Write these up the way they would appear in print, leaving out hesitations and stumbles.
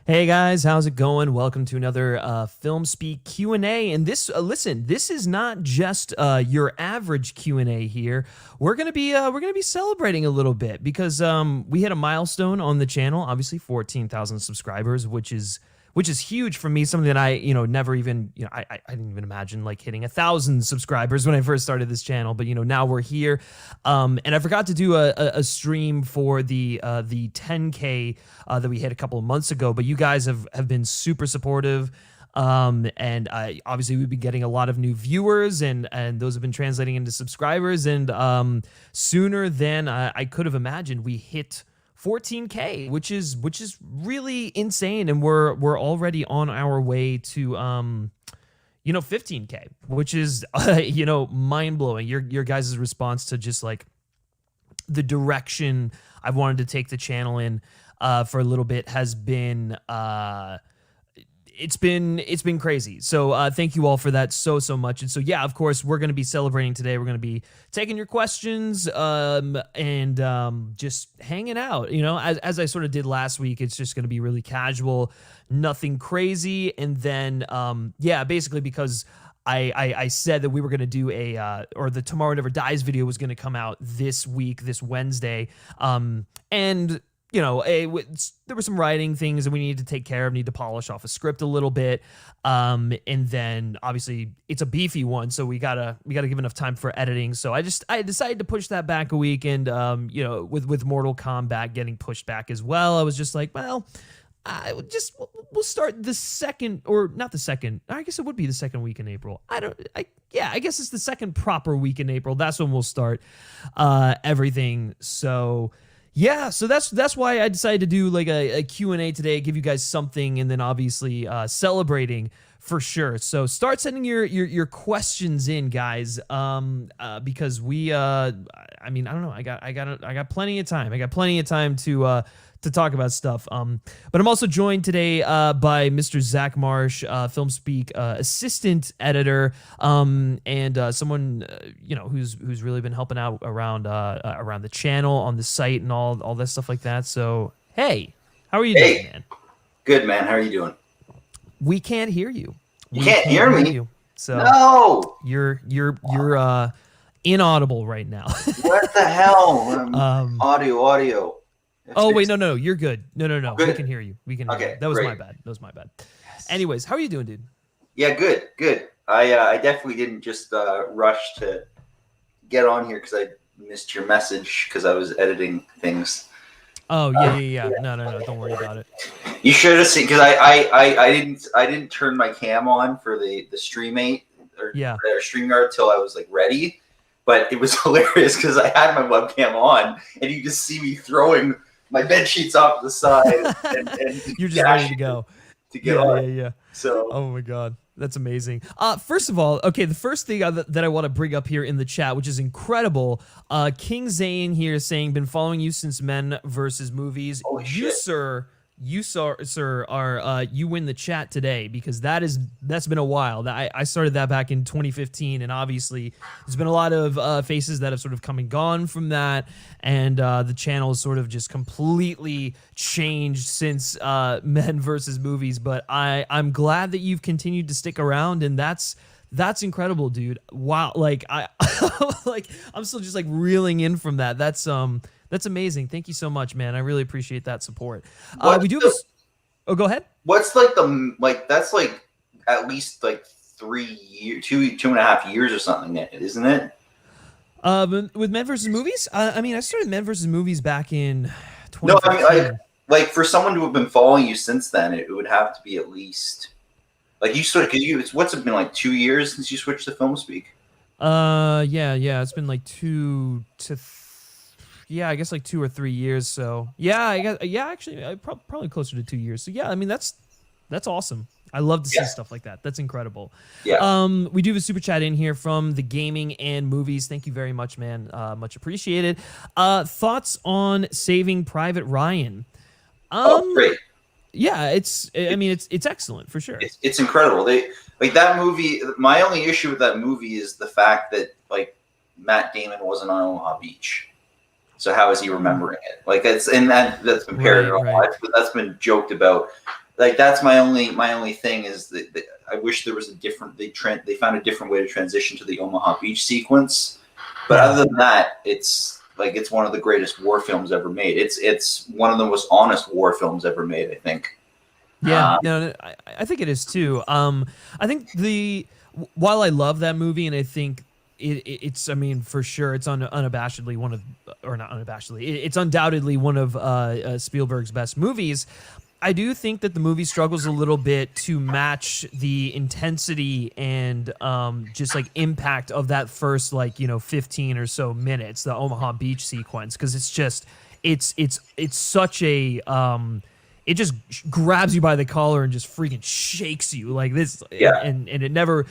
Hey guys, how's it going? Welcome to another FilmSpeak Q&A. And this, listen, this is not just your average Q&A here. We're gonna be celebrating a little bit because we hit a milestone on the channel. Obviously, 14,000 subscribers, which is huge for me. Something that I never even I didn't even imagine like hitting 1,000 subscribers when I first started this channel. But now we're here, and I forgot to do a stream for the 10K that we hit a couple of months ago. But you guys have been super supportive. And obviously we've been getting a lot of new viewers, and those have been translating into subscribers. And sooner than I could have imagined, we hit 14K, which is really insane, and we're already on our way to 15K, which is mind blowing. Your guys' response to just like the direction I've wanted to take the channel in for a little bit has been it's been crazy. So thank you all for that so much. And so yeah, of course, we're going to be celebrating today. We're going to be taking your questions and just hanging out. As I sort of did last week, it's just going to be really casual, nothing crazy. And then yeah, basically because I said that we were going to do or the Tomorrow Never Dies video was going to come out this week, this Wednesday. And there were some writing things that we needed to take care of, need to polish off a script a little bit. And then obviously it's a beefy one, so we gotta give enough time for editing. So I decided to push that back a week. And with Mortal Kombat getting pushed back as well, I was just like, well, we'll start the second, or not the second. I guess it would be the second week in April. I guess it's the second proper week in April. That's when we'll start everything. So yeah, so that's why I decided to do like a Q&A today, give you guys something, and then obviously celebrating for sure. So start sending your questions in, guys, because we I don't know, I got plenty of time. I got plenty of time to talk about stuff. But I'm also joined today by Mr. Zach Marsh, FilmSpeak assistant editor, and someone who's really been helping out around the channel, on the site, and all that stuff like that. So hey, how are you doing, man? Good, man. How are you doing? We can't hear you. You can't hear me? You. So no. You're inaudible right now. What the hell? Audio. Oh wait, no, you're good. No, good. We can hear you. Hear you. That was great. my bad. Yes. Anyways, how are you doing, dude? Yeah, good. I definitely didn't just rush to get on here because I missed your message because I was editing things. Oh yeah. No, don't worry about it. You should have seen, because I didn't turn my cam on for the StreamMate or StreamYard till I was like ready, but it was hilarious because I had my webcam on and you just see me throwing my bed sheets off to the side, and you're just ready to go to get on. Yeah. So, oh my god, that's amazing. First of all, okay, the first thing that I want to bring up here in the chat, which is incredible, King Zane here is saying, been following you since Men versus Movies. Holy shit. You are you win the chat today, because that's been a while. I started that back in 2015, and obviously there's been a lot of faces that have sort of come and gone from that, and the channel has sort of just completely changed since Men versus Movies. But I'm glad that you've continued to stick around, and that's incredible, dude. Wow, like I'm still just like reeling in from that. That's amazing. Thank you so much, man. I really appreciate that support. We do this. Oh, go ahead. What's like that's like at least like 3 years, 2.5 years or something, isn't it? With Men versus Movies? I started Men versus Movies back in 2015. No, I mean, like for someone to have been following you since then, it would have to be at least like you sort of, because what's it been, like 2 years since you switched to FilmSpeak? Yeah. It's been like I guess like 2 or 3 years. So yeah, actually, probably closer to 2 years. So yeah, I mean that's awesome. I love to see stuff like that. That's incredible. Yeah. We do have a super chat in here from the Gaming and Movies. Thank you very much, man. Much appreciated. Thoughts on Saving Private Ryan? Great. Yeah, it's excellent for sure. It's incredible. They like that movie. My only issue with that movie is the fact that like Matt Damon wasn't on Omaha Beach. So how is he remembering it? Like that's been parodied a lot. That's been joked about. like that's my only thing is that I wish there was a different they found a different way to transition to the Omaha Beach sequence. But other than that, it's one of the greatest war films ever made. It's one of the most honest war films ever made, I think. Yeah, no, I think it is too. I think while I love that movie, and I think it's I mean, for sure, it's unabashedly one of, or not unabashedly, it's undoubtedly one of Spielberg's best movies. I do think that the movie struggles a little bit to match the intensity and just like impact of that first 15 or so minutes, the Omaha Beach sequence, because it's such a it just grabs you by the collar and just freaking shakes you like this. Yeah. And it never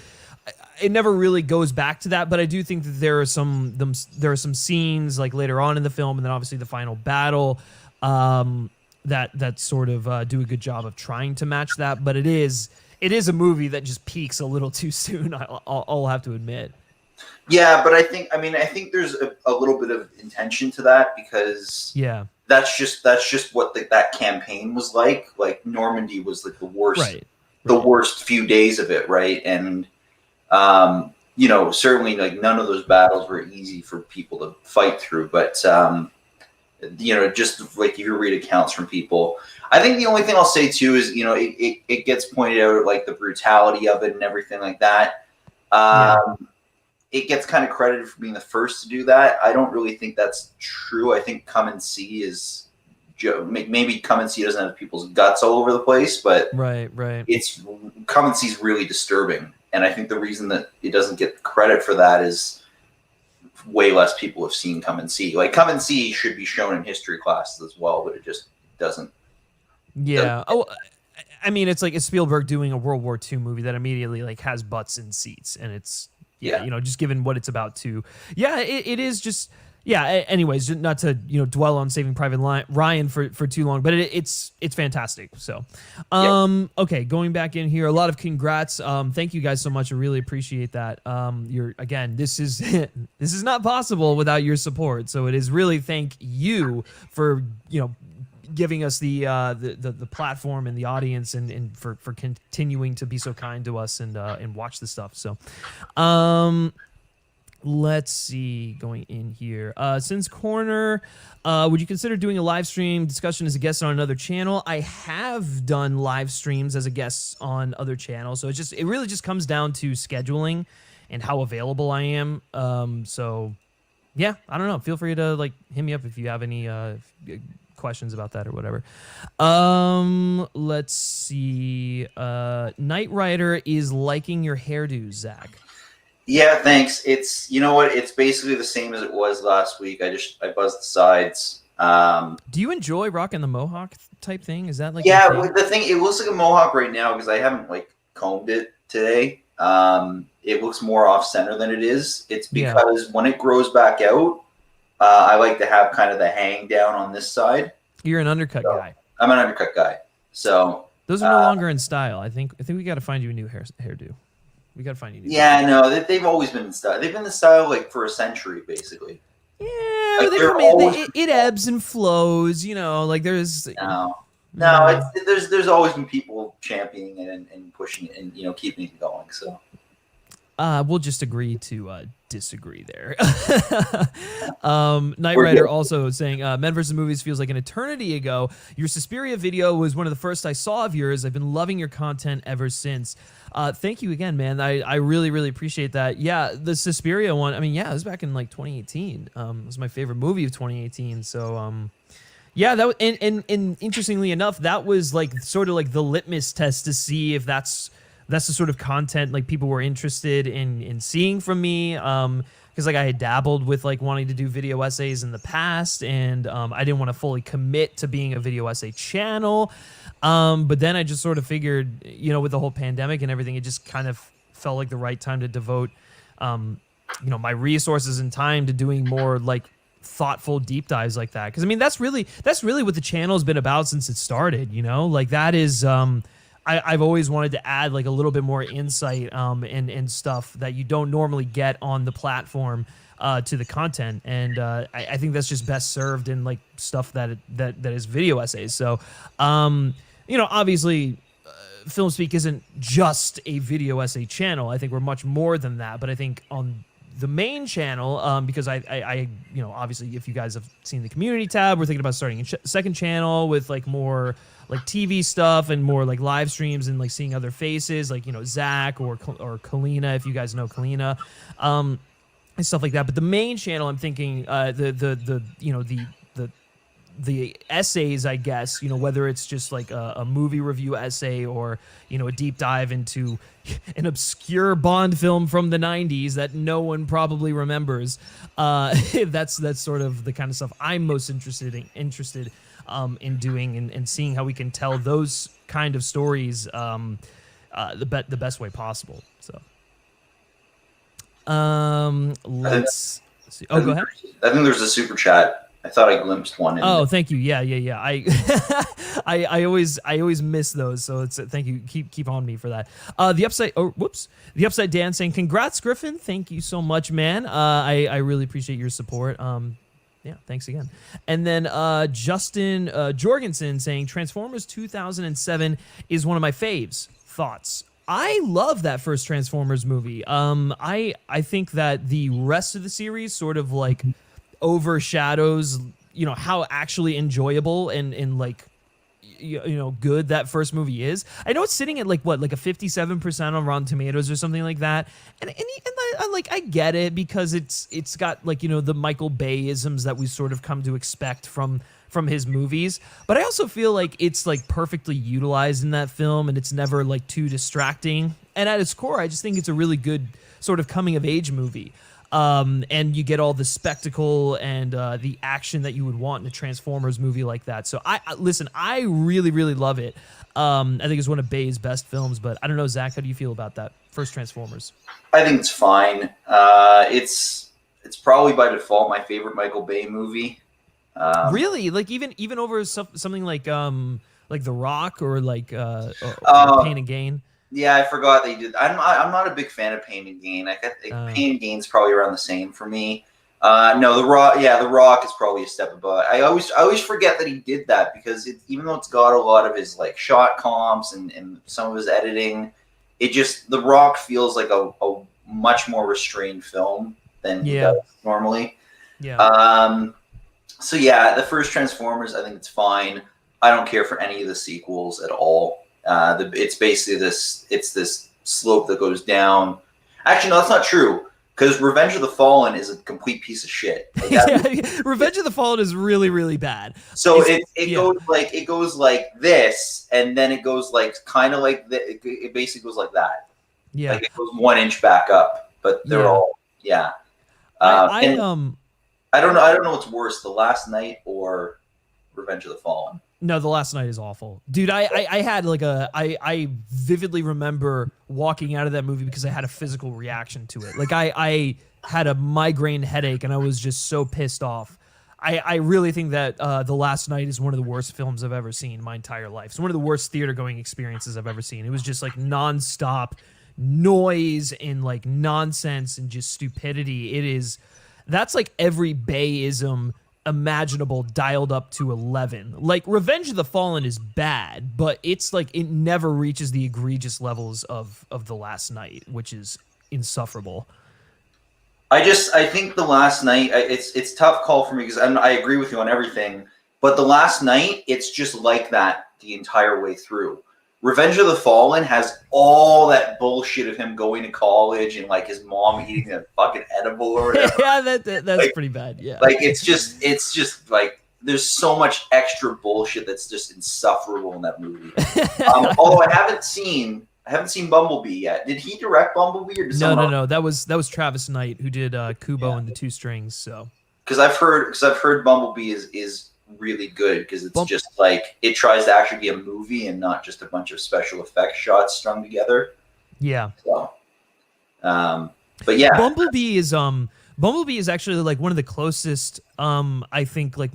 really goes back to that. But I do think that there are some scenes like later on in the film, and then obviously the final battle, that sort of do a good job of trying to match that. But it is a movie that just peaks a little too soon. I'll have to admit. Yeah, but I think there's a little bit of intention to that, because that's just what that campaign was like. Like Normandy was like the worst, the worst few days of it, right? And certainly like none of those battles were easy for people to fight through, but just like if you read accounts from people, I think the only thing I'll say too is, it gets pointed out like the brutality of it and everything like that. It gets kind of credited for being the first to do that. I don't really think that's true. I think Come and See is maybe Come and See doesn't have people's guts all over the place, but it's Come and See is really disturbing. And I think the reason that it doesn't get credit for that is way less people have seen Come and See. Like Come and See should be shown in history classes as well, but it just doesn't. Yeah. I mean, it's like a Spielberg doing a World War II movie that immediately like has butts in seats, and it's just given what it's about to. Yeah, it is just. Yeah. Anyways, not to dwell on Saving Private Ryan for too long, but it's fantastic. So, okay, going back in here, a lot of congrats. Thank you guys so much. I really appreciate that. This is this is not possible without your support. So it is really thank you for giving us the platform and the audience and for continuing to be so kind to us and watch the stuff. So, let's see, going in here. Since Corner, would you consider doing a live stream discussion as a guest on another channel? I have done live streams as a guest on other channels, so it really just comes down to scheduling and how available I am. So yeah, I don't know. Feel free to hit me up if you have any questions about that or whatever. Let's see. Knight Rider is liking your hairdo, Zach. Yeah, thanks. It's it's basically the same as it was last week. I buzzed the sides. Do you enjoy rocking the mohawk type thing? Is that like the thing? It looks like a mohawk right now because I haven't combed it today. It looks more off center than it is. It's because when it grows back out, I like to have kind of the hang down on this side. You're an undercut guy. I'm an undercut guy. So those are no longer in style. I think we got to find you a new hairdo. We got to find you. They've always been in style. They've been in style for a century, basically. Yeah, it ebbs and flows. There's there's always been people championing it and pushing it and keeping it going. So we'll just agree to disagree there. Knight Rider also saying, Men vs. Movies feels like an eternity ago. Your Suspiria video was one of the first I saw of yours. I've been loving your content ever since. Thank you again, man. I really, really appreciate that. Yeah, the Suspiria one, I mean, it was back in 2018. It was my favorite movie of 2018. So, that was, and interestingly enough, that was sort of the litmus test to see if that's the sort of content people were interested in seeing from me. Because I had dabbled with wanting to do video essays in the past, and I didn't want to fully commit to being a video essay channel. But then I just sort of figured, with the whole pandemic and everything, it just kind of felt like the right time to devote, my resources and time to doing more thoughtful deep dives like that. Because I mean, that's really what the channel has been about since it started. That is. I've always wanted to add a little bit more insight and stuff that you don't normally get on the platform to the content, and I think that's just best served in stuff that is video essays. So obviously, FilmSpeak isn't just a video essay channel. I think we're much more than that. But I think on the main channel, because I obviously, if you guys have seen the community tab, we're thinking about starting a second channel with like more like TV stuff and more like live streams and like seeing other faces, like Zach or Kalina, if you guys know Kalina, and stuff like that. But the main channel, I'm thinking the essays, I guess, whether it's just like a movie review essay or, a deep dive into an obscure Bond film from the 90s that no one probably remembers. That's sort of the kind of stuff I'm most interested in doing and seeing how we can tell those kind of stories the best way possible. So let's see. Oh, go ahead. I think there's a super chat. I thought I glimpsed one. Thank you. Yeah. I always miss those. So thank you. Keep on me for that. The Upside Dan saying, congrats, Griffin. Thank you so much, man. I really appreciate your support. Yeah, thanks again. And then Justin Jorgensen saying, Transformers 2007 is one of my faves. Thoughts? I love that first Transformers movie. I think that the rest of the series sort of like overshadows how actually enjoyable and like good that first movie is. I know it's sitting at like a 57% on Rotten Tomatoes or something like that, and I get it because it's got like the Michael Bay-isms that we sort of come to expect from his movies, but I also feel like it's like perfectly utilized in that film and it's never like too distracting, and at its core I just think it's a really good sort of coming of age movie. And you get all the spectacle and the action that you would want in a Transformers movie like that. So I really, really love it. I think it's one of Bay's best films, but I don't know, Zach, how do you feel about that first Transformers? I think it's fine. It's probably by default my favorite Michael Bay movie. Really? Like even over something like The Rock or like or Pain and Gain? Yeah, I forgot they did. I'm not a big fan of Pain and Gain. Pain and Gain's probably around the same for me. No, The Rock. Yeah, The Rock is probably a step above. I always forget that he did that because even though it's got a lot of his like shot comps and some of his editing, The Rock feels like a much more restrained film than he does normally. Yeah. So yeah, the first Transformers, I think it's fine. I don't care for any of the sequels at all. It's basically this slope that goes down. Actually, no, that's not true. Because Revenge of the Fallen is a complete piece of shit. Revenge of the Fallen is really, really bad. So it goes like this, and then it goes like kind of like it basically goes like that. Yeah, like it goes 1 inch back up, but they're all I don't know what's worse, The Last Night or Revenge of the Fallen. No, The Last Night is awful. Dude, I had like I vividly remember walking out of that movie because I had a physical reaction to it. Like I had a migraine headache and I was just so pissed off. I really think that The Last Night is one of the worst films I've ever seen in my entire life. It's one of the worst theater going experiences I've ever seen. It was just like nonstop noise and like nonsense and just stupidity. That's like every Bayism imaginable dialed up to 11. Like Revenge of the Fallen is bad, but it's like it never reaches the egregious levels of The Last Night, which is insufferable. I think The Last Night, it's tough call for me because I agree with you on everything, but The Last Night, it's just like that the entire way through. Revenge of the Fallen has all that bullshit of him going to college and like his mom eating a fucking edible or whatever. Yeah, that's like, pretty bad. Yeah, like it's just like there's so much extra bullshit that's just insufferable in that movie. Although I haven't seen Bumblebee yet. Did he direct Bumblebee or did no? That was Travis Knight who did Kubo and the Two Strings. So because I've heard Bumblebee is really good because it's just like it tries to actually be a movie and not just a bunch of special effects shots strung together. Yeah. So, but yeah, Bumblebee is actually like one of the closest I think like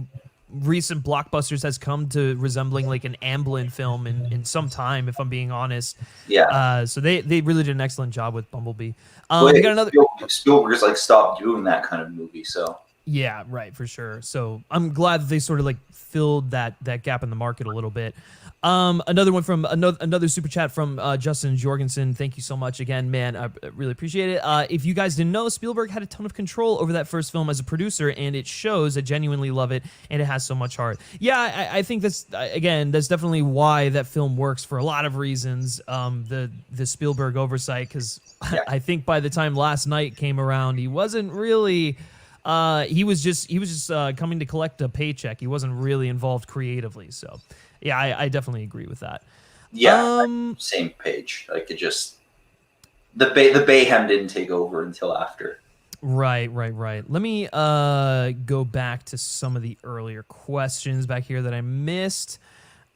recent blockbusters has come to resembling like an Amblin film in some time, if I'm being honest. Yeah. So they really did an excellent job with Bumblebee. We got another. Spielberg's like stopped doing that kind of movie, so. Yeah, right, for sure. So I'm glad that they sort of like filled that gap in the market a little bit. Another one from another super chat from Justin Jorgensen. Thank you so much again, man. I really appreciate it. If you guys didn't know, Spielberg had a ton of control over that first film as a producer, and it shows. I genuinely love it, and it has so much heart. Yeah, I think that's that's definitely why that film works for a lot of reasons. The Spielberg oversight, because I think by the time Last Night came around, he wasn't really. He was just coming to collect a paycheck. He wasn't really involved creatively. So, yeah, I definitely agree with that. Yeah, same page. Like it just the Bayhem didn't take over until after. Right. Let me go back to some of the earlier questions back here that I missed.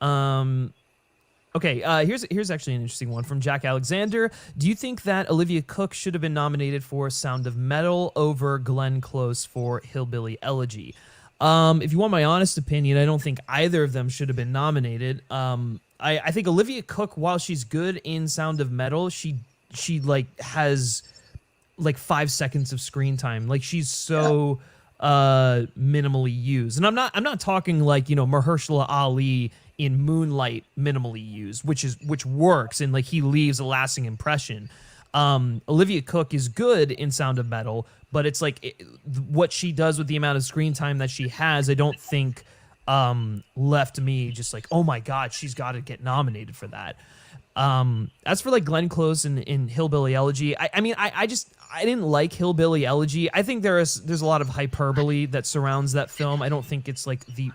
Okay, here's actually an interesting one from Jack Alexander. Do you think that Olivia Cooke should have been nominated for Sound of Metal over Glenn Close for Hillbilly Elegy? If you want my honest opinion, I don't think either of them should have been nominated. I think Olivia Cooke, while she's good in Sound of Metal, she like has like 5 seconds of screen time. Like she's so minimally used, and I'm not talking like Mahershala Ali in Moonlight minimally used, which works and like he leaves a lasting impression. Olivia Cooke is good in Sound of Metal, but it's like what she does with the amount of screen time that she has, I don't think left me just like, oh my god, she's got to get nominated for that. As for like Glenn Close in Hillbilly Elegy, I didn't like Hillbilly Elegy. I think there's a lot of hyperbole that surrounds that film. I don't think it's like the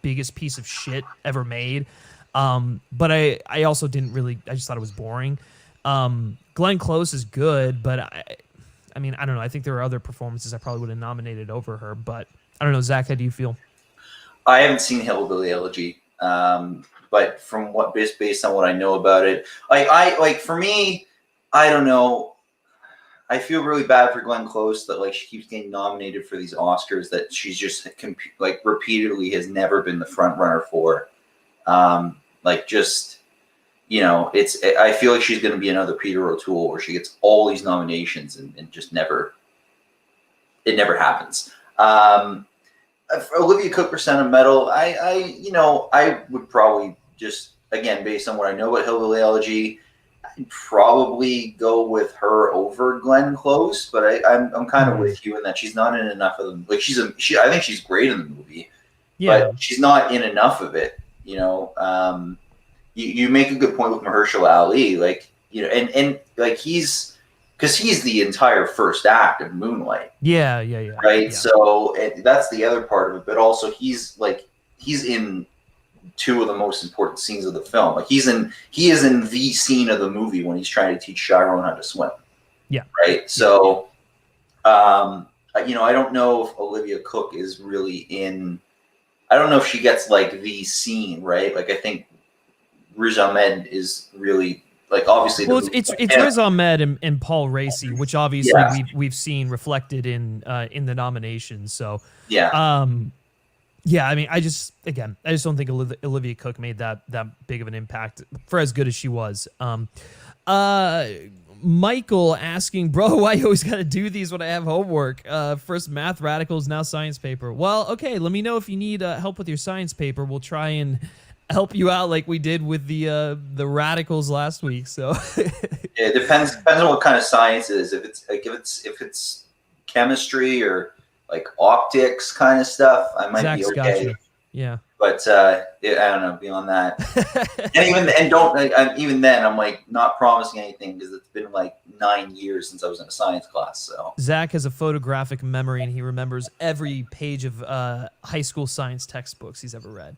biggest piece of shit ever made. But I also didn't really, I just thought it was boring. Glenn Close is good, but I mean, I don't know. I think there are other performances I probably would have nominated over her, but I don't know. Zach, how do you feel? I haven't seen Hillbilly Elegy. But from based on what I know about it, for me, I don't know. I feel really bad for Glenn Close that like she keeps getting nominated for these Oscars that she's just like repeatedly has never been the front runner for. Like just I feel like she's going to be another Peter O'Toole where she gets all these nominations and just never happens. Olivia Cooke for Sound of Metal, I would probably just, again, based on what I know about Hillbilly Elegy, I'd probably go with her over Glenn Close, but I'm kind of with you in that she's not in enough of them. Like I think she's great in the movie, but she's not in enough of it. You make a good point with Mahershala Ali, and like he's the entire first act of Moonlight. Yeah. Right. Yeah. So that's the other part of it, but also he's in two of the most important scenes of the film. Like he is in the scene of the movie when he's trying to teach Chiron how to swim. Yeah. Right. So, I don't know if Olivia Cooke is really in. I don't know if she gets like the scene, right? Like I think Riz Ahmed is really. Like obviously, well, it's Riz Ahmed and Paul Raci, which obviously we've seen reflected in the nominations. So I mean, I just don't think Olivia Cooke made that big of an impact for as good as she was. Michael asking, bro, why you always got to do these when I have homework? First math radicals, now science paper. Well, okay, let me know if you need help with your science paper. We'll try and help you out like we did with the radicals last week. So it depends on what kind of science it is. If it's chemistry or like optics kind of stuff, I might Zach's be okay. Gotcha. Yeah. But I don't know. Beyond that, even then, I'm like not promising anything because it's been like 9 years since I was in a science class. So Zach has a photographic memory and he remembers every page of high school science textbooks he's ever read.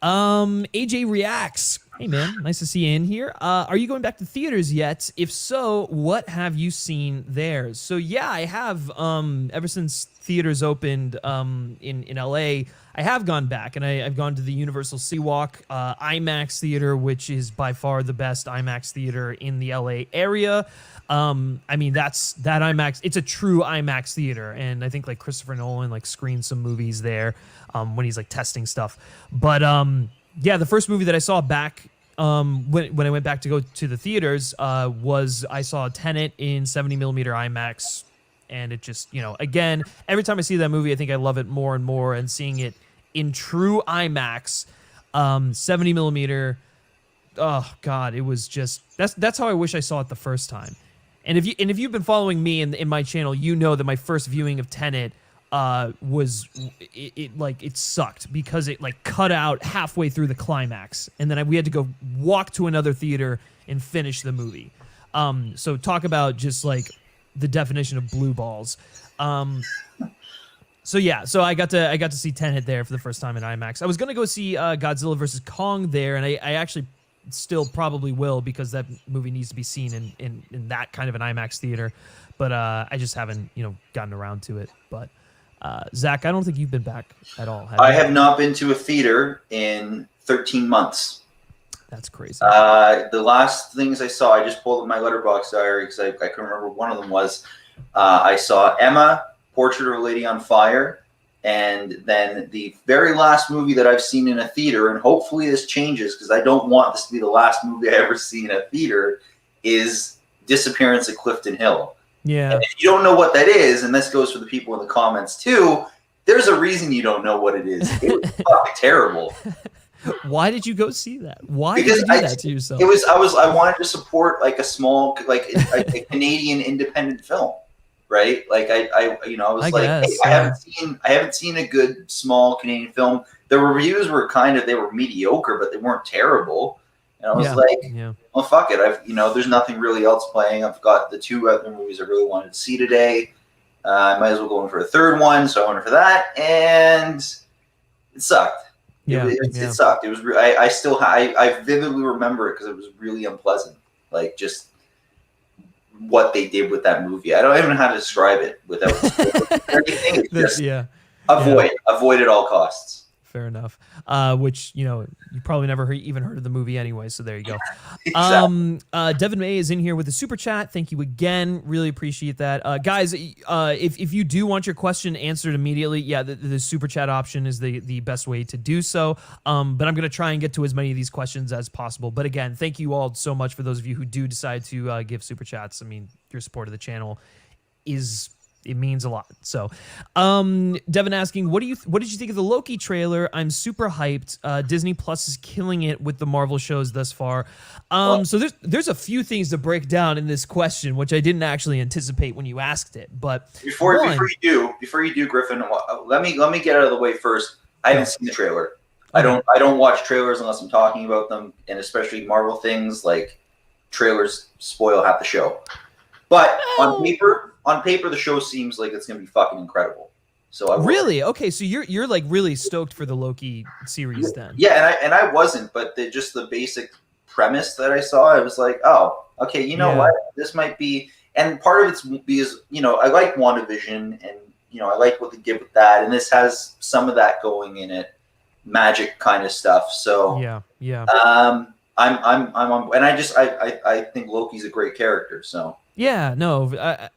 AJ reacts. Hey man, nice to see you in here. Are you going back to theaters yet? If so, what have you seen there? So yeah, I have. Ever since theaters opened in LA, I have gone back and I've gone to the Universal Seawalk IMAX theater, which is by far the best IMAX theater in the LA area. I mean, that IMAX, it's a true IMAX theater, and I think like Christopher Nolan like screened some movies there when he's like testing stuff. But yeah, the first movie that I saw back when I went back to go to the theaters was I saw Tenet in 70mm IMAX and it just, again, every time I see that movie, I think I love it more and more, and seeing it in true IMAX, 70 millimeter. Oh God, it was just, that's how I wish I saw it the first time. And if you've been following me in my channel, you know that my first viewing of Tenet was it sucked because it like cut out halfway through the climax, and then we had to go walk to another theater and finish the movie. So talk about just like the definition of blue balls. So I got to see Tenet there for the first time in IMAX. I was gonna go see Godzilla vs. Kong there, and I actually still probably will, because that movie needs to be seen in that kind of an IMAX theater. But I just haven't gotten around to it. But Zach, I don't think you've been back at all. I have not been to a theater in 13 months. That's crazy. The last things I saw, I just pulled up my Letterboxd diary because I couldn't remember what one of them was. I saw Emma, Portrait of a Lady on Fire, and then the very last movie that I've seen in a theater, and hopefully this changes because I don't want this to be the last movie I ever see in a theater, is Disappearance at Clifton Hill. Yeah. And if you don't know what that is, and this goes for the people in the comments too, there's a reason you don't know what it is. It was fucking terrible. Why did you go see that? Why did you do that to yourself? I wanted to support like a small, like a Canadian independent film, right? Like I was like, guess, hey, I haven't seen a good small Canadian film. The reviews were they were mediocre, but they weren't terrible. And I was well, fuck it. There's nothing really else playing. I've got the two other movies I really wanted to see today. I might as well go in for a third one, so I went for that, and it sucked. It sucked. It was. I vividly remember it because it was really unpleasant. Like just what they did with that movie. I don't even know how to describe it without anything. Avoid at all costs. Fair enough. Which you probably never even heard of the movie anyway. So there you go. Exactly. Devin May is in here with a super chat. Thank you again. Really appreciate that, guys. If you do want your question answered immediately, the super chat option is the best way to do so. But I'm gonna try and get to as many of these questions as possible. But again, thank you all so much for those of you who do decide to give super chats. I mean, your support of the channel it means a lot. So, Devin asking, what did you think of the Loki trailer? I'm super hyped. Disney Plus is killing it with the Marvel shows thus far. So there's a few things to break down in this question, which I didn't actually anticipate when you asked it. But before you do, Griffin, let me get out of the way first. I haven't seen the trailer. Okay. I don't watch trailers unless I'm talking about them, and especially Marvel things, like trailers spoil half the show. But on paper, the show seems like it's going to be fucking incredible. So really? Okay, so you're like really stoked for the Loki series then? Yeah, and I wasn't, but just the basic premise that I saw, I was like, oh, okay, you know what? This might be, and part of it's because I like WandaVision, and I like what they did with that, and this has some of that going in it, magic kind of stuff. So yeah. I'm on, and I think Loki's a great character. So. Yeah, no.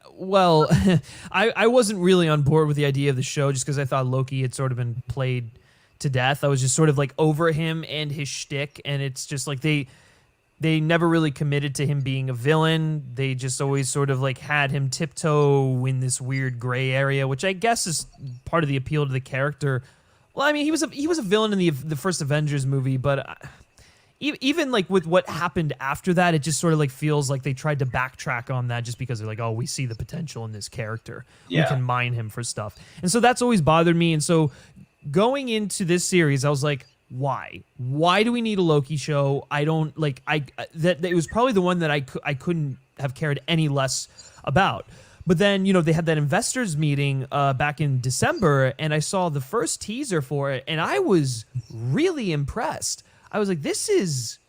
I wasn't really on board with the idea of the show just because I thought Loki had sort of been played to death. I was just sort of like over him and his shtick, and it's just like they never really committed to him being a villain. They just always sort of like had him tiptoe in this weird gray area, which I guess is part of the appeal to the character. Well, I mean, he was a villain in the first Avengers movie, but. Even like with what happened after that, it just sort of like feels like they tried to backtrack on that just because they're like, oh, we see the potential in this character. Yeah. We can mine him for stuff. And so that's always bothered me. And so going into this series, I was like, why? Why do we need a Loki show? I don't like, that it was probably the one that I couldn't have cared any less about. But then, they had that investors meeting back in December, and I saw the first teaser for it, and I was really impressed. I was like, this is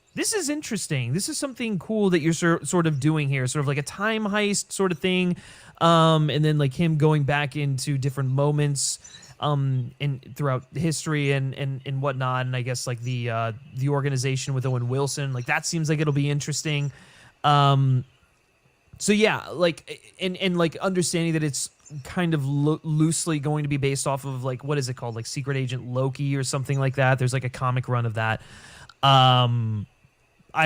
interesting. This is something cool that you're sort of doing here, sort of like a time heist sort of thing, and then like him going back into different moments throughout history and whatnot, and I guess like the organization with Owen Wilson, like that seems like it'll be interesting. So yeah, like and like understanding that it's kind of loosely going to be based off of like, what is it called, like Secret Agent Loki or something like that. There's like a comic run of that. I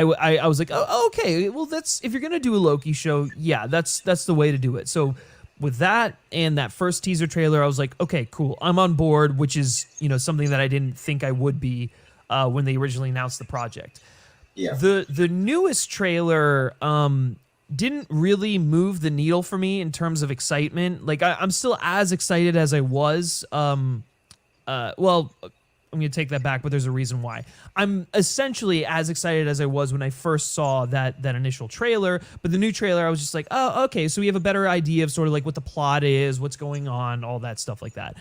was like, oh, okay, well, that's, if you're gonna do a Loki show, yeah, that's the way to do it. So with that and that first teaser trailer, I was like, okay, cool, I'm on board, which is, you know, something that I didn't think I would be when they originally announced the project. Yeah. The newest trailer didn't really move the needle for me in terms of excitement. Like I'm still as excited as I was. Well, I'm going to take that back, but there's a reason why. I'm essentially as excited as I was when I first saw that initial trailer, but the new trailer, I was just like, oh, okay, so we have a better idea of sort of like what the plot is, what's going on, all that stuff like that.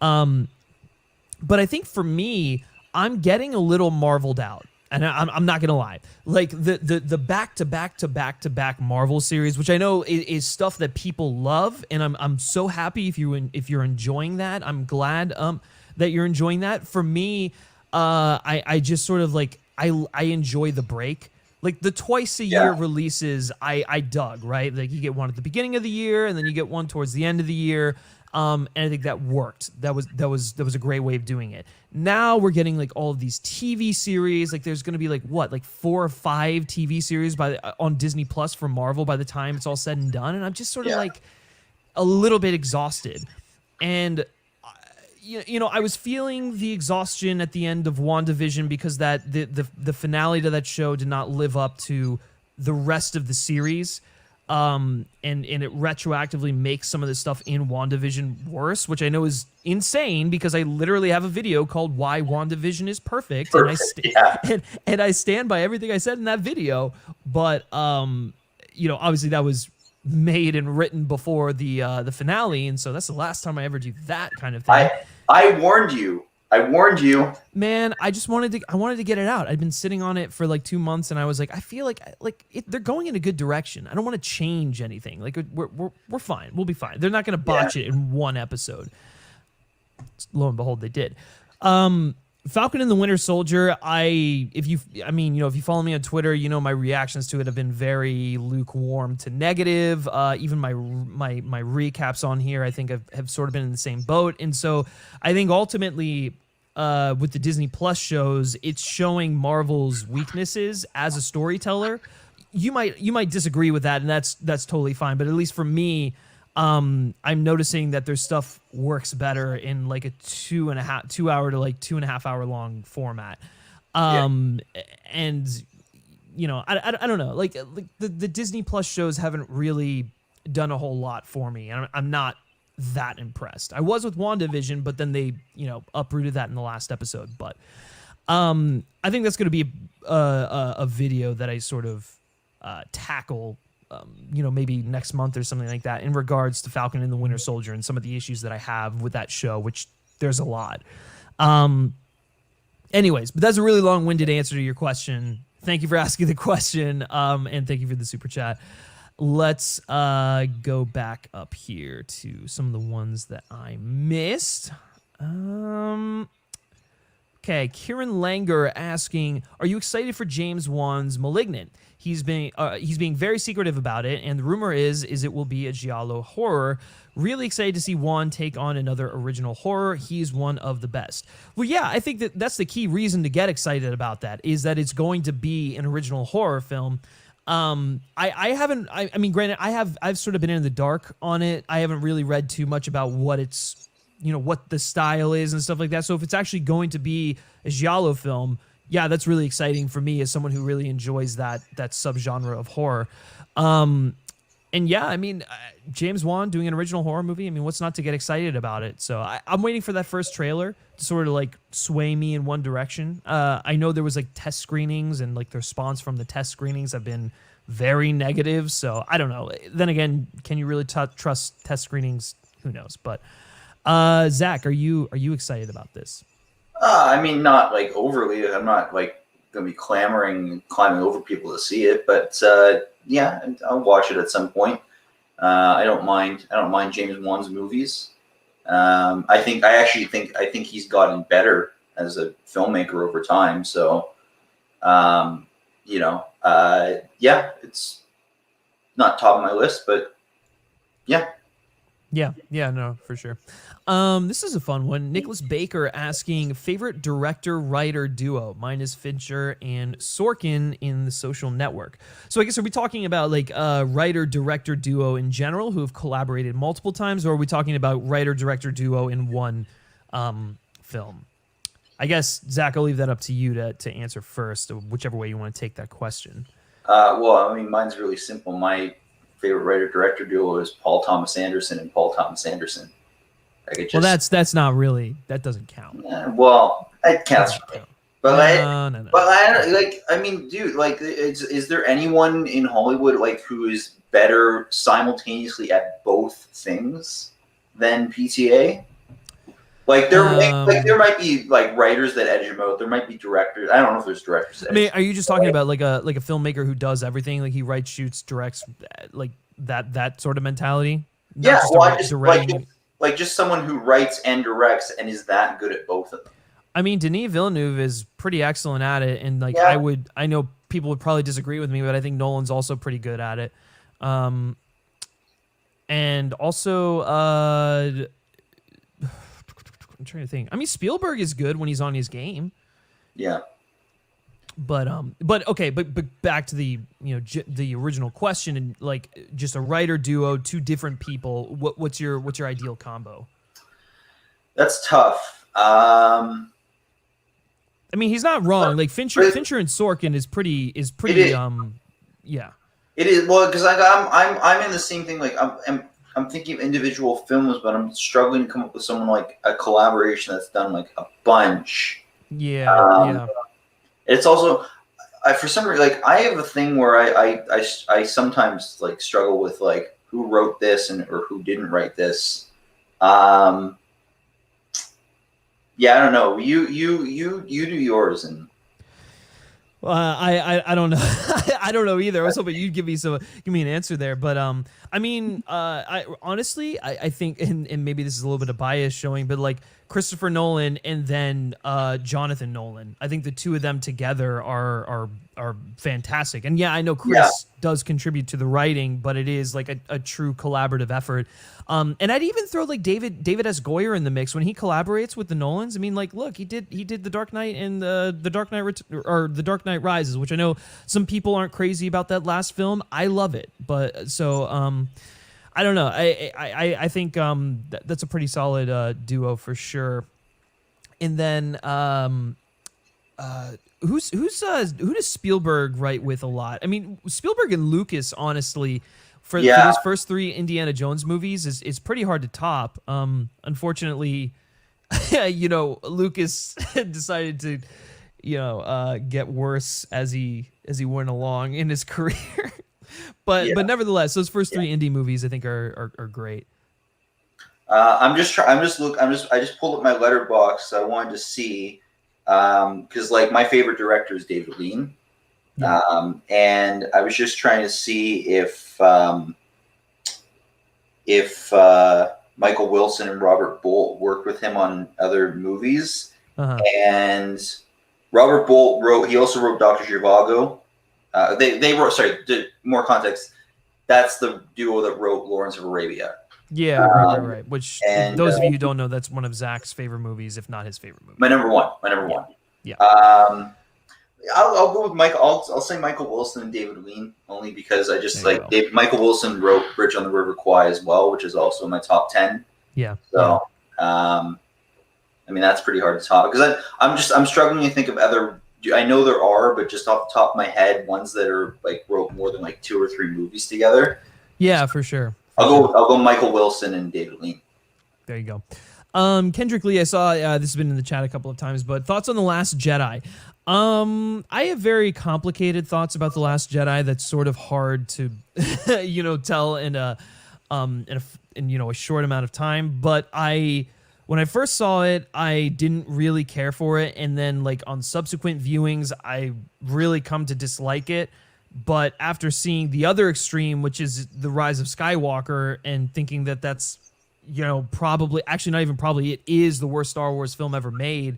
But I think for me, I'm getting a little marveled out. And I'm not gonna lie, like the back-to-back Marvel series, which I know is stuff that people love, and I'm so happy if you're enjoying that. I'm glad that you're enjoying that. For me, I just sort of like I enjoy the break. Like the twice a year releases, I dug, right? Like you get one at the beginning of the year, and then you get one towards the end of the year. And I think that worked. That was a great way of doing it. Now we're getting like all of these TV series. Like there's going to be like 4 or 5 TV series on Disney Plus for Marvel by the time it's all said and done. And I'm just sort of like a little bit exhausted. And you know, I was feeling the exhaustion at the end of WandaVision because that the finale to that show did not live up to the rest of the series. And it retroactively makes some of the stuff in WandaVision worse, which I know is insane because I literally have a video called "Why WandaVision is Perfect," and I stand by everything I said in that video. But you know, obviously that was made and written before the finale, and so that's the last time I ever do that kind of thing. I warned you. I warned you. Man, I wanted to get it out. I'd been sitting on it for like 2 months, and I was like, I feel like they're going in a good direction. I don't want to change anything. Like we're fine. We'll be fine. They're not going to botch it in one episode. Lo and behold, they did. Falcon and the Winter Soldier. If you follow me on Twitter, you know my reactions to it have been very lukewarm to negative. Even my recaps on here, I think have sort of been in the same boat. And so I think ultimately, with the Disney Plus shows, it's showing Marvel's weaknesses as a storyteller. You might disagree with that, and that's totally fine. But at least for me, I'm noticing that their stuff works better in like a 2 hour to like 2.5 hour long format. And you know, I don't know, like the Disney Plus shows haven't really done a whole lot for me. I'm not that impressed. I was with WandaVision, but then they, you know, uprooted that in the last episode. But I think that's going to be a video that I sort of tackle, you know, maybe next month or something like that in regards to Falcon and the Winter Soldier and some of the issues that I have with that show, which there's a lot. Anyways, but that's a really long-winded answer to your question. Thank you for asking the question, and thank you for the super chat. Let's go back up here to some of the ones that I missed. Okay, Kieran Langer asking, are you excited for James Wan's Malignant? He's being very secretive about it, and the rumor is it will be a giallo horror. Really excited to see Wan take on another original horror. He's one of the best. Well, yeah, I think that's the key reason to get excited about that, is that it's going to be an original horror film. I mean, granted, I've sort of been in the dark on it. I haven't really read too much about what it's, you know, what the style is and stuff like that. So if it's actually going to be a giallo film, yeah, that's really exciting for me as someone who really enjoys that subgenre of horror. And yeah, I mean, James Wan doing an original horror movie, I mean, what's not to get excited about it? So I'm waiting for that first trailer to sort of like sway me in one direction. I know there was like test screenings, and like the response from the test screenings have been very negative. So I don't know. Then again, can you really trust test screenings? Who knows? But Zach, are you excited about this? I mean, not like overly. I'm not like going to be climbing over people to see it, but yeah, I'll watch it at some point. I don't mind James Wan's movies. I think he's gotten better as a filmmaker over time. So, you know, yeah, it's not top of my list, but yeah. Yeah, no, for sure. This is a fun one. Nicholas Baker asking favorite director-writer duo. Mine is Fincher and Sorkin in The Social Network. So I guess, are we talking about like a writer-director duo in general who have collaborated multiple times, or are we talking about writer-director duo in one film? I guess, Zach, I'll leave that up to you to answer first, whichever way you want to take that question. Well, I mean, mine's really simple. My favorite writer-director duo is Paul Thomas Anderson and Paul Thomas Anderson. Well, that's not really, that doesn't count. Well, it counts for me. But no. But I mean, dude, like, is there anyone in Hollywood like who is better simultaneously at both things than PTA? Like there might be like writers that edge him out. There might be directors. I don't know if there's directors. I mean, are you just talking about like a filmmaker who does everything? Like he writes, shoots, directs, like that sort of mentality? Yeah, well, just someone who writes and directs and is that good at both of them. I mean, Denis Villeneuve is pretty excellent at it, and like I know people would probably disagree with me, but I think Nolan's also pretty good at it. And also, I'm trying to think. I mean, Spielberg is good when he's on his game. Yeah. But okay, but back to the the original question, and like just a writer duo, two different people. What's your ideal combo? That's tough. I mean, he's not wrong. Like Fincher and Sorkin is pretty. Yeah. It is, well, because I'm in the same thing. Like I'm thinking of individual films, but I'm struggling to come up with someone like a collaboration that's done like a bunch. Yeah. It's also, for some reason, like I have a thing where I sometimes like struggle with like who wrote this or who didn't write this. Yeah, I don't know. You do yours and. I don't know. I don't know either. I was hoping you'd give me an answer there, but I mean, I honestly, I think, and maybe this is a little bit of bias showing, but like Christopher Nolan and then Jonathan Nolan, I think the two of them together are fantastic. And yeah, I know Chris does contribute to the writing, but it is like a true collaborative effort. And I'd even throw like David S. Goyer in the mix when he collaborates with the Nolans. I mean, like, look, he did The Dark Knight and the Dark Knight or The Dark Knight Rises, which I know some people aren't crazy about that last film. I love it, but so I don't know. I think that's a pretty solid duo for sure. And then who does Spielberg write with a lot? I mean, Spielberg and Lucas, honestly. For his first three Indiana Jones movies is pretty hard to top. Unfortunately, Lucas decided to, get worse as he went along in his career. but nevertheless, those first three indie movies I think are great. I just pulled up my letterbox. I wanted to see because like my favorite director is David Lean. And I was just trying to see if Michael Wilson and Robert Bolt worked with him on other movies. And Robert Bolt he also wrote Dr. Zhivago. They wrote, more context, that's the duo that wrote Lawrence of Arabia. Yeah, right. Which, those of you who don't know, that's one of Zach's favorite movies, if not his favorite movie. My number one. Yeah. I'll go with Michael. I'll say Michael Wilson and David Lean only because I just Michael Wilson wrote Bridge on the River Kwai as well, which is also in my top 10. Yeah. So, I mean that's pretty hard to top because I'm struggling to think of other. I know there are, but just off the top of my head, ones that are like wrote more than like 2 or 3 movies together. Yeah, for sure. I'll go Michael Wilson and David Lean. There you go. Kendrick Lee, I saw this has been in the chat a couple of times, but thoughts on The Last Jedi? I have very complicated thoughts about The Last Jedi. That's sort of hard to, tell in a short amount of time. But when I first saw it, I didn't really care for it, and then like on subsequent viewings, I really come to dislike it. But after seeing the other extreme, which is The Rise of Skywalker, and thinking that that's probably, actually not even probably, it is the worst Star Wars film ever made.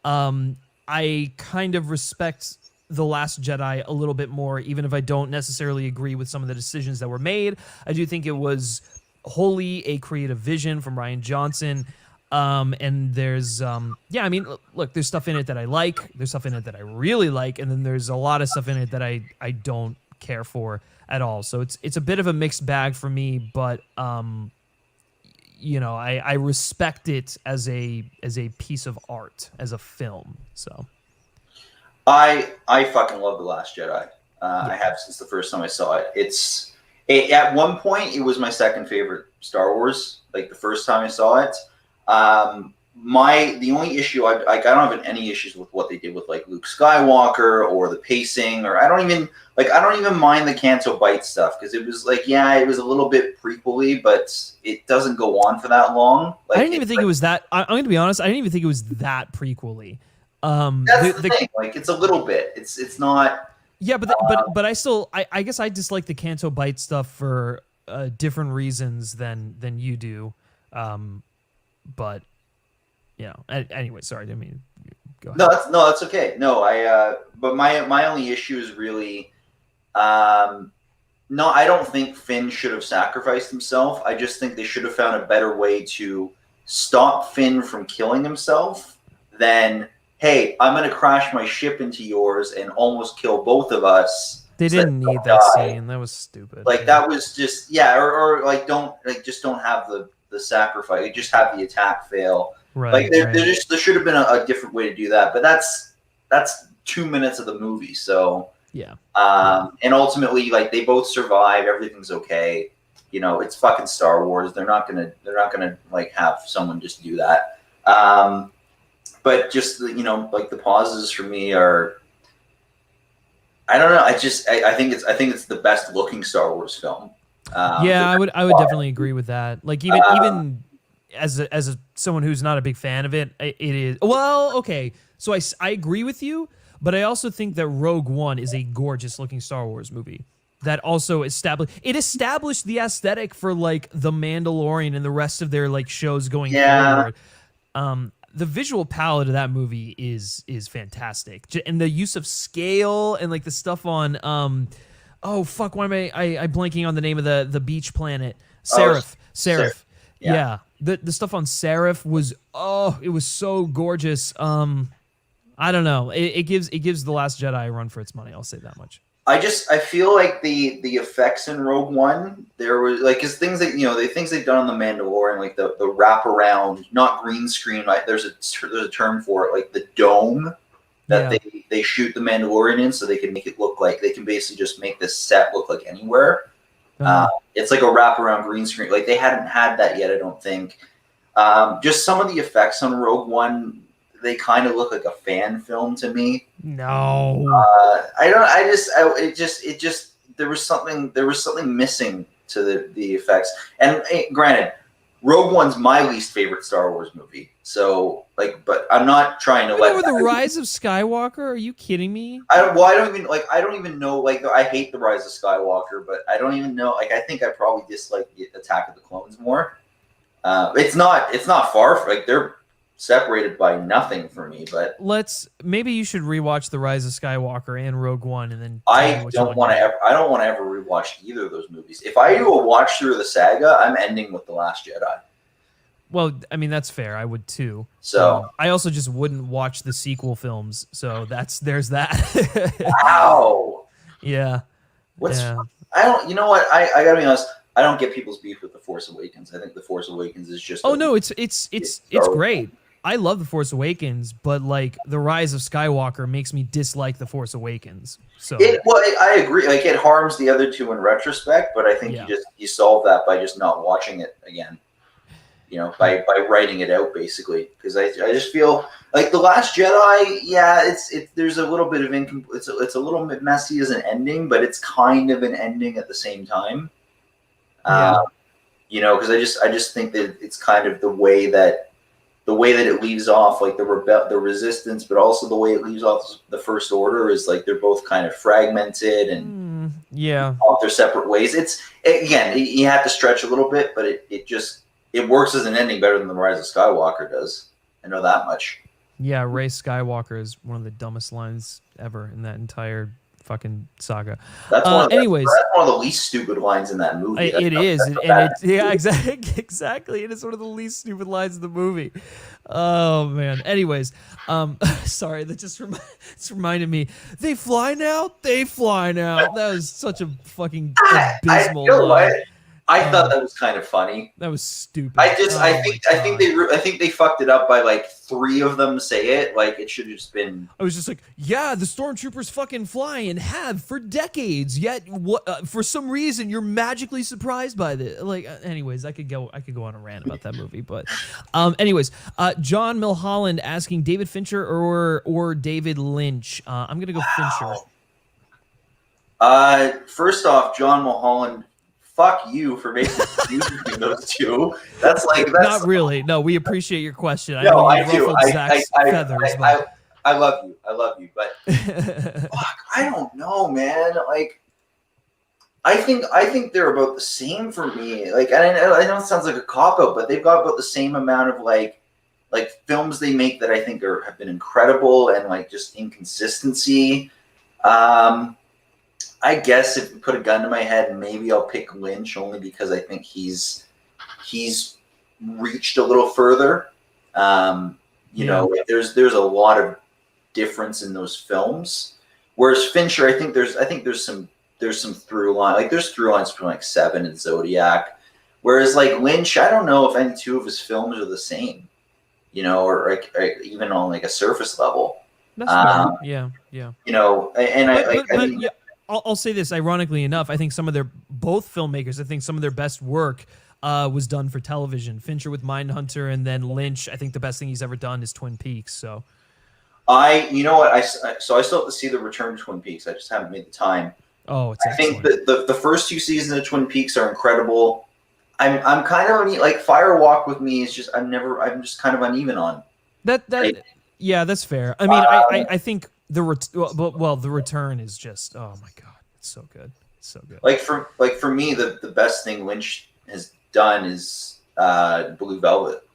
I kind of respect The Last Jedi a little bit more, even if I don't necessarily agree with some of the decisions that were made. I do think it was wholly a creative vision from Rian Johnson. And there's yeah, I mean, look, there's stuff in it that I like, there's stuff in it that I really like, and then there's a lot of stuff in it that I don't care for at all. So it's a bit of a mixed bag for me, but you know, I respect it as a piece of art, as a film. So I fucking love The Last Jedi. I have since the first time I saw it. At one point it was my second favorite Star Wars. Like the first time I saw it. The only issue I don't have any issues with what they did with like Luke Skywalker or the pacing, or I don't even mind the Canto Bight stuff, because it was like, yeah, it was a little bit prequely, but it doesn't go on for that long. Like, I didn't even think it was that. I'm going to be honest. I didn't even think it was that prequely. That's the thing. Like, it's a little bit. It's not. Yeah, but I guess I dislike the Canto Bight stuff for different reasons than you do. But you know, anyway, sorry, I didn't mean. Go ahead. That's okay. No, but my only issue is really, no, I don't think Finn should have sacrificed himself. I just think they should have found a better way to stop Finn from killing himself than, hey, I'm going to crash my ship into yours and almost kill both of us. They didn't need that scene. That was stupid. Like, that was just, yeah, or like, just don't have the sacrifice. You just have the attack fail. Right. Like, there should have been a different way to do that. But that's 2 minutes of the movie. So, yeah. And ultimately, like, they both survive. Everything's okay. You know, it's fucking Star Wars. They're not gonna like have someone just do that. But just, you know, like, the pauses for me are, I don't know. I think it's the best looking Star Wars film. Yeah, I would definitely agree with that. Like, even as someone who's not a big fan of it, it is, well, okay. So I agree with you, but I also think that Rogue One is a gorgeous looking Star Wars movie that also established the aesthetic for like The Mandalorian and the rest of their like shows going forward. The visual palette of that movie is fantastic, and the use of scale and like the stuff on oh fuck, why am I blanking on the name of the beach planet? Seraph. Yeah. The stuff on Seraph was, it was so gorgeous. I don't know. It gives The Last Jedi a run for its money. I'll say that much. I feel like the effects in Rogue One, there was like, cause things that, you know, the things they've done on The Mandalorian, like the wraparound, not green screen, like there's a term for it, like the dome that they shoot The Mandalorian in, so they can make it look like, they can basically just make this set look like anywhere. It's like a wraparound green screen. Like, they hadn't had that yet, I don't think. Just some of the effects on Rogue One, they kind of look like a fan film to me. No, there was something missing to the effects. And granted, Rogue One's my least favorite Star Wars movie. So, like, but I'm not trying to The Rise of Skywalker? Are you kidding me? I don't even know. Like, I hate The Rise of Skywalker, but I don't even know. Like, I think I probably dislike the Attack of the Clones more. It's not far. Like, they're separated by nothing for me. But maybe you should rewatch The Rise of Skywalker and Rogue One, and then I don't want to ever rewatch either of those movies. If I do a watch through of the saga, I'm ending with The Last Jedi. Well, I mean, that's fair. I would too. So I also just wouldn't watch the sequel films. So there's that. Wow. Yeah. You know what? I gotta be honest. I don't get people's beef with The Force Awakens. I think The Force Awakens is just. Oh no, it's great. I love The Force Awakens, but like The Rise of Skywalker makes me dislike The Force Awakens. So I agree. Like, it harms the other two in retrospect, but I think you solve that by just not watching it again. You know, by writing it out, basically, because I just feel like The Last Jedi, there's a little bit of it's a little bit messy as an ending, but it's kind of an ending at the same time. You know, because I just think that it's kind of the way that it leaves off, like the resistance, but also the way it leaves off the First Order is like they're both kind of fragmented and off their separate ways. Again, you have to stretch a little bit, but it works as an ending better than The Rise of Skywalker does. I know that much. Yeah, Rey Skywalker is one of the dumbest lines ever in that entire fucking saga. That's anyways, that's one of the least stupid lines in that movie. It is, and exactly. It is one of the least stupid lines in the movie. Oh man. Anyways, sorry, that just reminded me. They fly now. They fly now. That was such a fucking abysmal line. I thought that was kind of funny. That was stupid. I think they fucked it up by like 3 of them say it. Like it should have just been. I was just like, yeah, the stormtroopers fucking fly and have for decades. Yet, what? For some reason, you're magically surprised by this. Like, anyways, I could go on a rant about that movie, but, anyways, John Milholland asking David Fincher or David Lynch. I'm gonna go Fincher. First off, John Mulholland. Fuck you for making confusing between those two. That's not really. No, we appreciate your question. I know I do. Feathers, I love you, but fuck, I don't know, man. Like, I think they're about the same for me. Like, I know it sounds like a cop out, but they've got about the same amount of like films they make that I think have been incredible and like just inconsistency. I guess if you put a gun to my head, maybe I'll pick Lynch only because I think he's reached a little further. You know, like there's a lot of difference in those films. Whereas Fincher, I think there's some through line. Like there's through lines between like Seven and Zodiac. Whereas like Lynch, I don't know if any 2 of his films are the same. You know, or even on like a surface level. That's fair. Yeah. You know, and I'll say this, ironically enough, I think both filmmakers, I think some of their best work was done for television. Fincher with Mindhunter, and then Lynch, I think the best thing he's ever done is Twin Peaks. So, you know what, I still have to see the Return to Twin Peaks. I just haven't made the time. Oh, it's excellent. I think the first 2 seasons of Twin Peaks are incredible. I'm kind of like Fire Walk with me is just I'm just kind of uneven on that. Yeah, that's fair. I mean, I think. The Return is just, oh my god, it's so good. It's so good. Like for me, the best thing Lynch has done is Blue Velvet.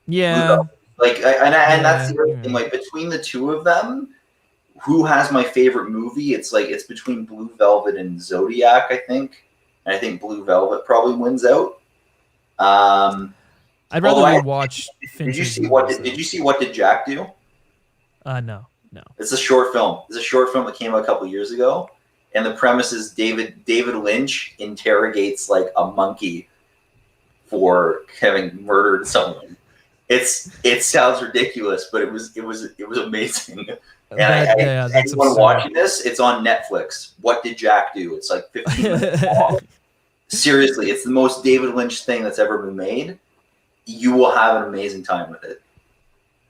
Yeah. Blue Velvet. And that's the other thing. Like between the 2 of them, who has my favorite movie? It's between Blue Velvet and Zodiac, I think. And I think Blue Velvet probably wins out. I'd rather rewatch. Did you see What Did Jack Do? No. It's a short film. It's a short film that came out a couple years ago, and the premise is David Lynch interrogates like a monkey for having murdered someone. It sounds ridiculous, but it was amazing. And anyone watching this, it's on Netflix. What Did Jack Do? It's like 15 minutes long. Seriously, it's the most David Lynch thing that's ever been made. You will have an amazing time with it.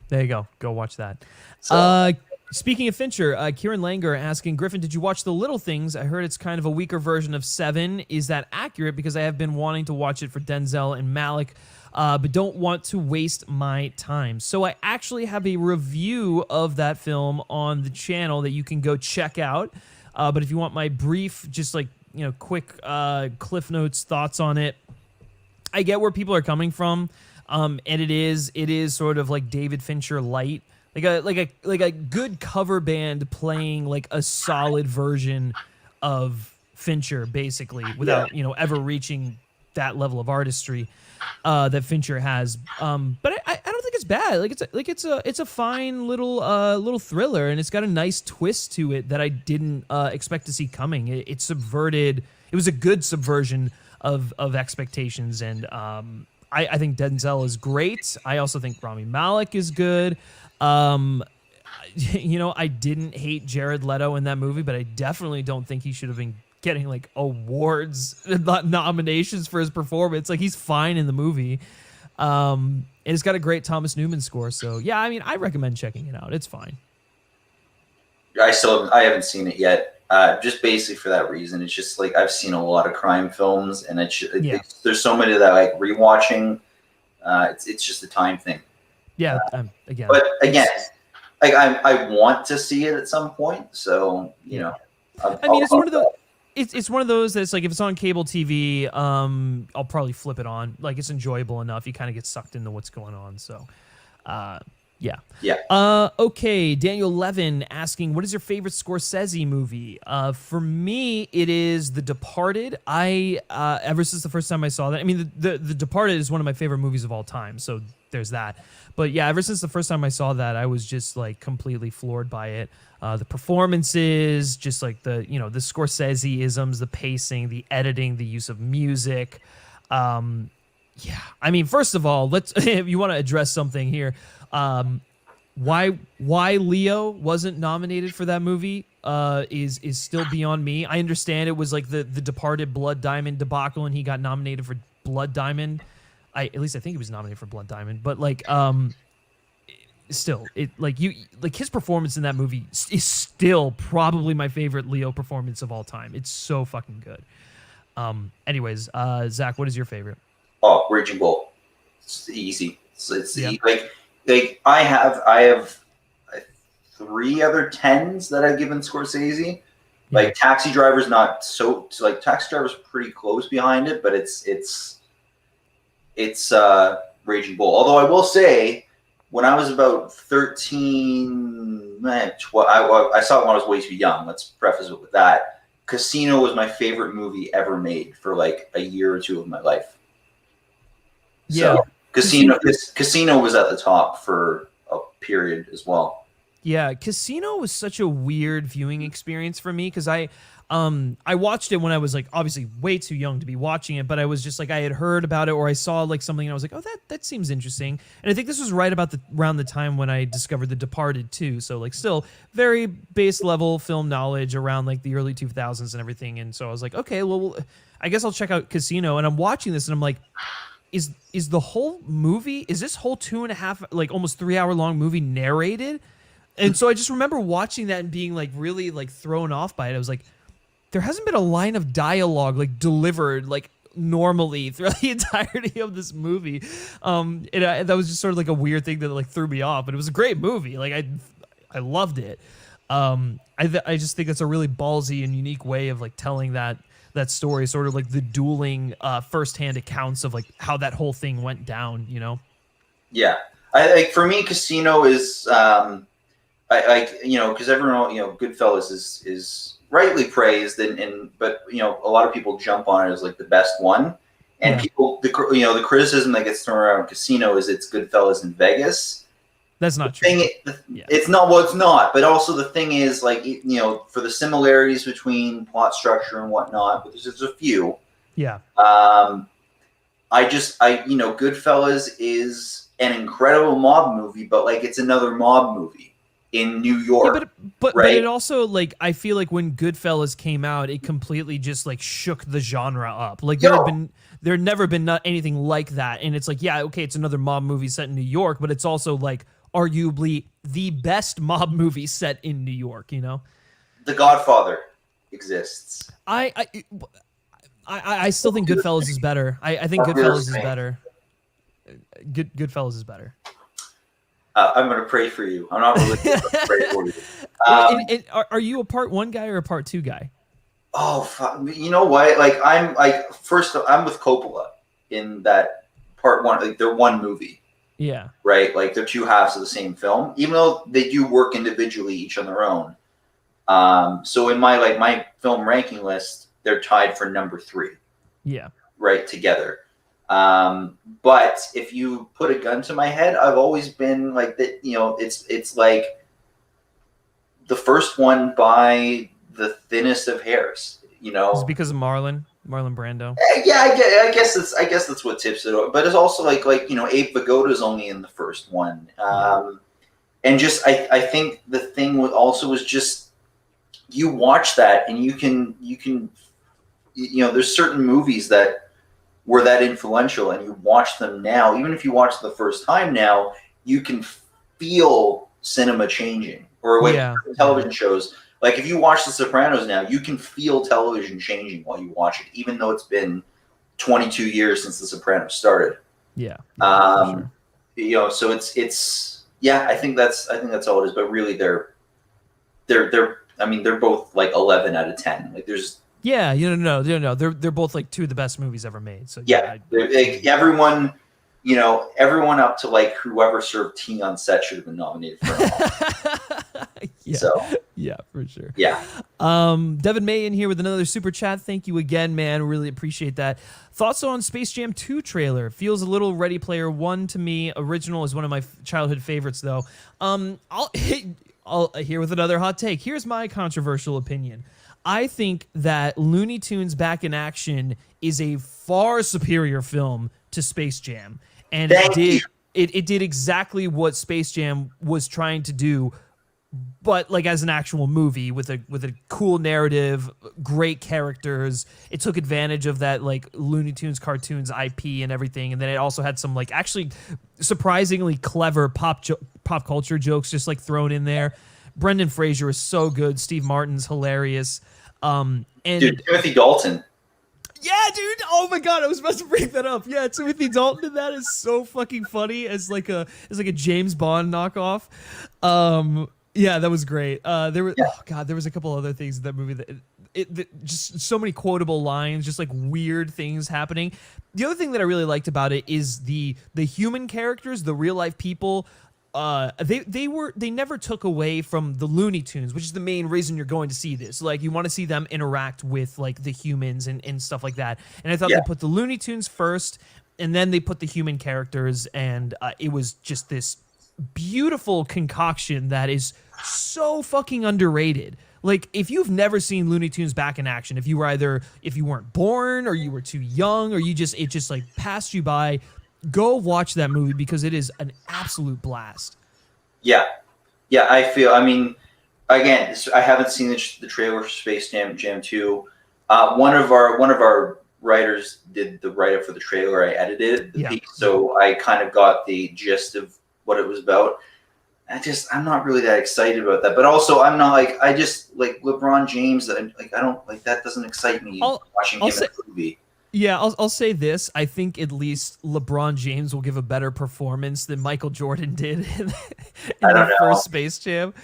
There you go. Go watch that. So, speaking of Fincher, Kieran Langer asking, Griffin, did you watch The Little Things? I heard it's kind of a weaker version of Seven. Is that accurate? Because I have been wanting to watch it for Denzel and Malick, but don't want to waste my time. So I actually have a review of that film on the channel that you can go check out. But if you want my brief, just like, quick Cliff Notes thoughts on it, I get where people are coming from. And it is sort of like David Fincher light. Like a good cover band playing like a solid version of Fincher, basically, without ever reaching that level of artistry that Fincher has. But I don't think it's bad. It's a fine little thriller, and it's got a nice twist to it that I didn't expect to see coming. It subverted. It was a good subversion of expectations, and I think Denzel is great. I also think Rami Malek is good. I didn't hate Jared Leto in that movie, but I definitely don't think he should have been getting like awards, nominations for his performance. Like, he's fine in the movie. And it's got a great Thomas Newman score. So yeah, I mean, I recommend checking it out. It's fine. I haven't seen it yet. Just basically for that reason. It's just like I've seen a lot of crime films, and there's so many that I like rewatching. It's just a time thing. Yeah, again. But again, like I want to see it at some point. So it's one of those. It's one of those that's like if it's on cable TV, I'll probably flip it on. Like, it's enjoyable enough. You kind of get sucked into what's going on. So, Yeah. Yeah. Okay, Daniel Levin asking, what is your favorite Scorsese movie? For me, it is The Departed. I ever since the first time I saw that, I mean, the Departed is one of my favorite movies of all time, so there's that. But yeah, ever since the first time I saw that, I was just like completely floored by it. The performances, just like the Scorsese-isms, the pacing, the editing, the use of music. Yeah, I mean, first of all, let's if you want to address something here. Why Leo wasn't nominated for that movie is still beyond me. I understand it was like the Departed Blood Diamond debacle, and he got nominated for Blood Diamond. At least I think he was nominated for Blood Diamond, but like still, it like his performance in that movie is still probably my favorite Leo performance of all time. It's so fucking good. Anyways, Zach, what is your favorite? Oh, Raging Bull. It's easy. It's like I have 3 other 10s that I've given Scorsese. Like Taxi Driver's not so like Taxi Driver's pretty close behind it, but it's Raging Bull. Although I will say, when I was about 13, 12, I saw it when I was way too young. Let's preface it with that. Casino was my favorite movie ever made for like a year or two of my life. Yeah. So, Casino was at the top for a period as well. Yeah, Casino was such a weird viewing experience for me because I watched it when I was like obviously way too young to be watching it, but I was just like I had heard about it or I saw like something and I was like, oh, that seems interesting. And I think this was right about around the time when I discovered The Departed too. So like still very base level film knowledge around like the early 2000s and everything. And so I was like, okay, well, I guess I'll check out Casino. And I'm watching this and I'm like, is the whole movie, is this whole 2.5 like almost 3 hour long movie narrated? And so I just remember watching that and being like really like thrown off by it. I was like, there hasn't been a line of dialogue like delivered like normally throughout the entirety of this movie. That was just sort of like a weird thing that like threw me off, but it was a great movie. Like I loved it. I just think it's a really ballsy and unique way of like telling that story, sort of like the dueling firsthand accounts of like how that whole thing went down, you know? Yeah. I like for me, Casino is because everyone, Goodfellas is rightly praised, but a lot of people jump on it as like the best one, and people, the criticism that gets thrown around Casino is it's Goodfellas in Vegas. That's not true. It's not. Well, it's not. But also the thing is, like, for the similarities between plot structure and whatnot, but there's just a few. Yeah. Goodfellas is an incredible mob movie, but like it's another mob movie in New York. Yeah, but it also, like, I feel like when Goodfellas came out, it completely just like shook the genre up. Like there had never been anything like that, and it's like, yeah, okay, it's another mob movie set in New York, but it's also like arguably the best mob movie set in New York. The Godfather exists. I still think Goodfellas is better. I think Goodfellas is better. Goodfellas is better. I'm going to pray for you. I'm not really going to pray for you. Are you a part 1 guy or a part 2 guy? Oh, fuck. You know what? Like I'm with Coppola in that part 1. Like they're one movie. Yeah. Right. Like they're 2 halves of the same film, even though they do work individually, each on their own. So in my film ranking list, they're tied for number 3. Yeah. Right, together. But if you put a gun to my head, I've always been like that. It's like the first one by the thinnest of hairs. Is it because of Marlon Brando? Yeah, I guess that's what tips it over. But it's also like Abe Vigoda's only in the first one. And just I think the thing was just you watch that and you can there's certain movies that were that influential, and you watch them now, even if you watch the first time now, you can feel cinema changing. Or television shows, like if you watch The Sopranos now, you can feel television changing while you watch it, even though it's been 22 years since The Sopranos started. Yeah. Sure. So it's I think that's all it is. But really, they're both like 11 out of 10. Like there's. Yeah, no. They're both like 2 of the best movies ever made. So everyone you know, everyone up to like whoever served tea on set should have been nominated for an Oscar. Yeah. So yeah, for sure. Yeah. Devin May in here with another super chat. Thank you again, man. Really appreciate that. Thoughts on Space Jam 2 trailer? Feels a little Ready Player One to me. Original is one of my childhood favorites, though. I'll here with another hot take. Here's my controversial opinion. I think that Looney Tunes Back in Action is a far superior film to Space Jam, and it did exactly what Space Jam was trying to do, but like as an actual movie with a cool narrative, great characters. It took advantage of that like Looney Tunes cartoons IP and everything, and then it also had some like actually surprisingly clever pop culture jokes just like thrown in there. Brendan Fraser is so good. Steve Martin's hilarious. And dude, Timothy Dalton. Yeah, dude. Oh my god, I was about to bring that up. Yeah, Timothy Dalton in that is so fucking funny as like a James Bond knockoff. Yeah, that was great. There was a couple other things in that movie that just so many quotable lines, just like weird things happening. The other thing that I really liked about it is the human characters, the real life people. They never took away from the Looney Tunes, which is the main reason you're going to see this. Like you want to see them interact with like the humans and stuff like that. And I thought they put the Looney Tunes first, and then they put the human characters, and it was just this beautiful concoction that is so fucking underrated. Like if you've never seen Looney Tunes Back in Action, if you weren't born or you were too young or it just like passed you by, go watch that movie because it is an absolute blast. Yeah. I mean, again, I haven't seen the trailer for Space Jam 2. One of our writers did the write-up for the trailer. I edited the piece, so I kind of got the gist of what it was about. I'm not really that excited about that. But also, I'm not like, I just like LeBron James. I don't like that. Doesn't excite me watching him in a movie. Yeah, I'll say this. I think at least LeBron James will give a better performance than Michael Jordan did in the first Space Jam.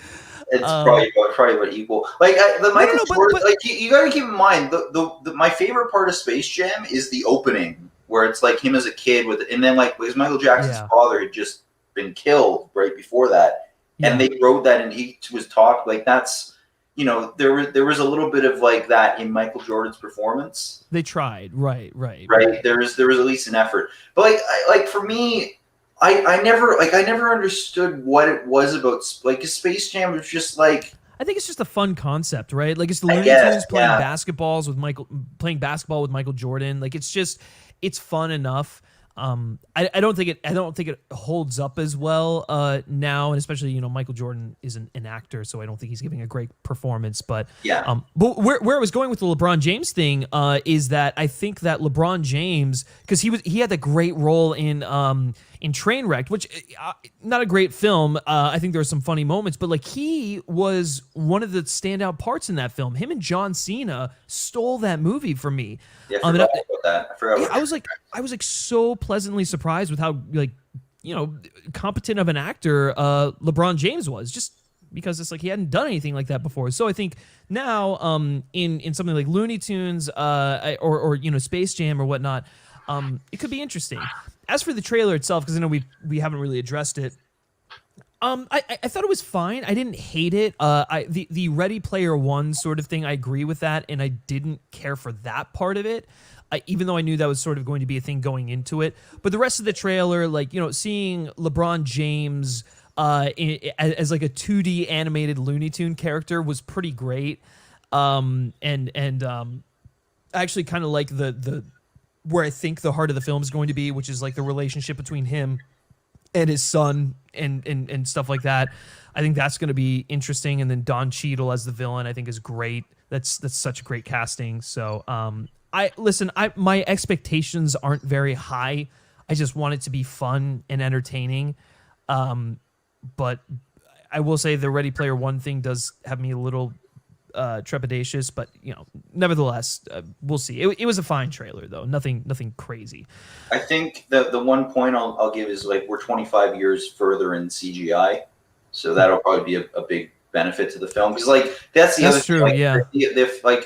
It's probably about equal. Like Jordan, like you got to keep in mind my favorite part of Space Jam is the opening where it's like him as a kid and then like because Michael Jackson's father had just been killed right before that, and they wrote that and he was talked like that's. You know, there was a little bit of like that in Michael Jordan's performance. They tried, right. There was at least an effort, but like for me, I never understood what it was about. Like Space Jam was just like. I think it's just a fun concept, right? Like it's the Looney Tunes playing basketball with Michael Jordan. Like it's fun enough. I don't think it holds up as well now, and especially Michael Jordan isn't an actor, so I don't think he's giving a great performance. But but where I was going with the LeBron James thing is that I think that LeBron James, because he had that great role in Trainwrecked, which not a great film. I think there were some funny moments, but like he was one of the standout parts in that film. Him and John Cena stole that movie from me. Yeah, I forgot about that. I was so pleasantly surprised with how competent of an actor LeBron James was, just because it's like he hadn't done anything like that before. So I think now in something like Looney Tunes or Space Jam or whatnot, it could be interesting. As for the trailer itself, because I know we haven't really addressed it, I thought it was fine. I didn't hate it. The Ready Player One sort of thing, I agree with that, and I didn't care for that part of it, even though I knew that was sort of going to be a thing going into it. But the rest of the trailer, like seeing LeBron James as like a 2D animated Looney Tune character was pretty great. I actually kind of like the where I think the heart of the film is going to be, which is like the relationship between him and his son and stuff like that. I think that's going to be interesting. And then Don Cheadle as the villain, I think is great. That's such great casting. So my expectations aren't very high. I just want it to be fun and entertaining. But I will say the Ready Player One thing does have me a little trepidatious, but nevertheless, we'll see. It was a fine trailer though, nothing crazy. I think the one point I'll give is like we're 25 years further in CGI, so that'll probably be a big benefit to the film because like that's the other true. thing, like, yeah. If like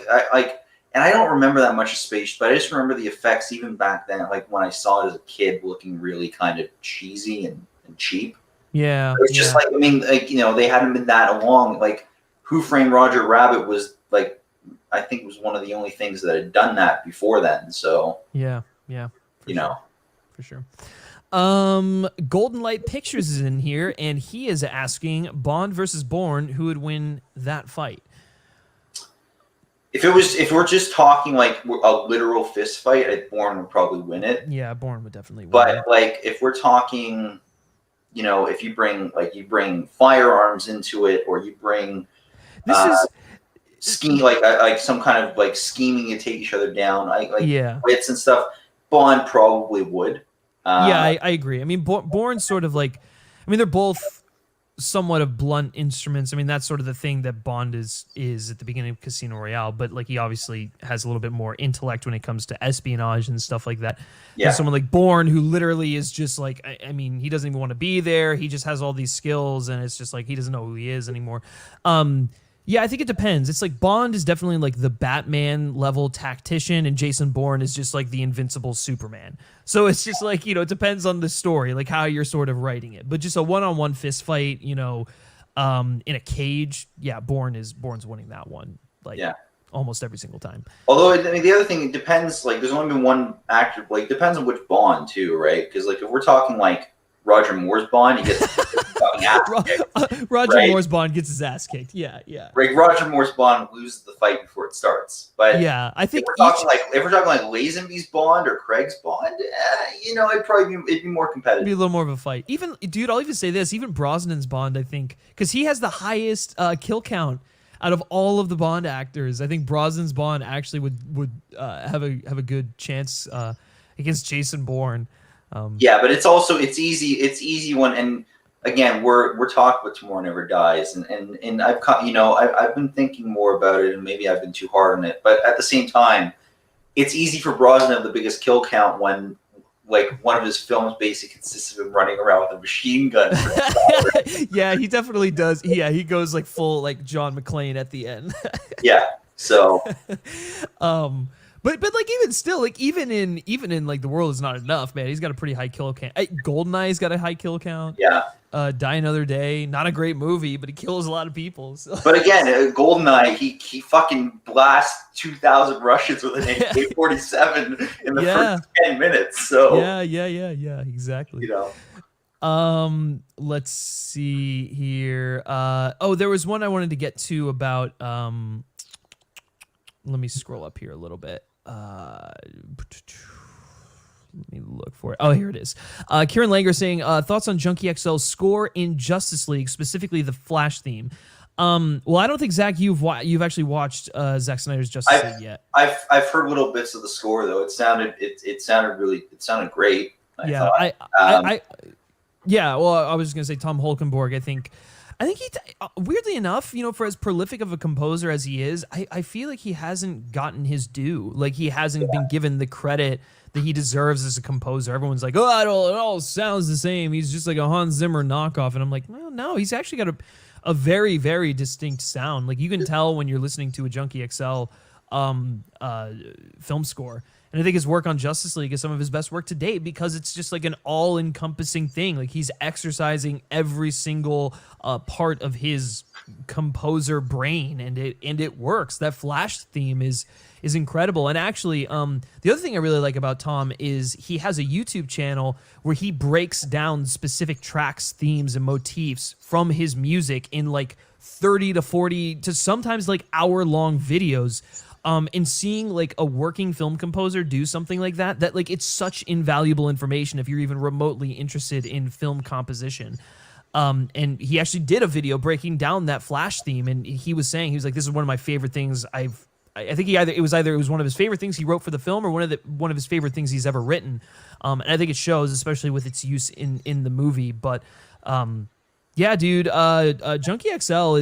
And I don't remember that much of Space, but I just remember the effects even back then, like when I saw it as a kid, looking really kind of cheesy and cheap. Yeah. It's just like, I mean, like, you know, they hadn't been that long. Like, Who Framed Roger Rabbit was like, I think was one of the only things that had done that before then. So yeah, you know, for sure. Golden Light Pictures is in here, and he is asking Bond versus Bourne, who would win that fight? If we're just talking like a literal fist fight, Bourne would probably win it. Yeah, Bourne would definitely win. But like, if we're talking, you know, if you bring firearms into it, or you bring like some kind of like scheming to take each other down, like fights and stuff, Bond probably would. Yeah, I agree. I mean, Bourne's sort of like, I mean, they're both somewhat of blunt instruments. I mean, that's sort of the thing that Bond is at the beginning of Casino Royale, but like he obviously has a little bit more intellect when it comes to espionage and stuff like that. Yeah. And someone like Bourne, who literally is just like, I mean, he doesn't even want to be there. He just has all these skills, and it's just like he doesn't know who he is anymore. Yeah, I think it depends. It's like Bond is definitely like the Batman level tactician, and Jason Bourne is just like the invincible Superman. So it's just like, you know, it depends on the story, like how you're sort of writing it. But just a one-on-one fist fight, you know, in a cage, yeah, Bourne's winning that one. Like, almost every single time. Although, I mean, the other thing, it depends. Like, there's only been one actor. Like, depends on which Bond too, right? Because like, if we're talking like Roger Moore's Bond, he gets fucking ass kicked. Roger Moore's Bond gets his ass kicked. Yeah. Like, Roger Moore's Bond loses the fight before it starts. But yeah, I think if we're talking like Lazenby's Bond or Craig's Bond, you know, it'd be more competitive. It'd be a little more of a fight. Even, dude, I'll even say this: even Brosnan's Bond, I think, because he has the highest kill count out of all of the Bond actors. I think Brosnan's Bond actually would have a good chance against Jason Bourne. Yeah, but it's easy when, and again, we're talking about Tomorrow Never Dies, and I've been thinking more about it, and maybe I've been too hard on it, but at the same time, it's easy for Brosnan to have the biggest kill count when like one of his films basically consists of him running around with a machine gun. Yeah, he definitely does. Yeah, he goes like full like John McClane at the end. Yeah. So But like even still, like even in like The World Is Not Enough, man, he's got a pretty high kill count. GoldenEye's got a high kill count. Yeah. Die Another Day, not a great movie, but he kills a lot of people. So. But again, GoldenEye, he fucking blasts 2,000 Russians with an AK-47 in the first 10 minutes. So yeah, exactly. You know. Let's see here. There was one I wanted to get to about. Let me scroll up here a little bit. Let me look for it. Oh, here it is. Kieran Langer saying, thoughts on Junkie XL's score in Justice League, specifically the Flash theme. Well, I don't think, Zach, you've actually watched Zack Snyder's Justice League yet. I've heard little bits of the score though. It sounded great. Well, I was just gonna say Tom Holkenborg. I think he, weirdly enough, you know, for as prolific of a composer as he is, I feel like he hasn't gotten his due. Like, he hasn't been given the credit that he deserves as a composer. Everyone's like, oh, it all sounds the same. He's just like a Hans Zimmer knockoff. And I'm like, well, no, he's actually got a very, very distinct sound. Like, you can tell when you're listening to a Junkie XL film score. And I think his work on Justice League is some of his best work to date because it's just like an all-encompassing thing. Like, he's exercising every single part of his composer brain, and it works. That Flash theme is incredible. And actually, the other thing I really like about Tom is he has a YouTube channel where he breaks down specific tracks, themes, and motifs from his music in like 30 to 40 to sometimes like hour-long videos. And seeing like a working film composer do something like that like it's such invaluable information if you're even remotely interested in film composition. And he actually did a video breaking down that Flash theme, and he was like, this is one of my favorite things I think it was one of his favorite things he wrote for the film, or one of his favorite things he's ever written. And I think it shows, especially with its use in the movie. But yeah, dude, Junkie XL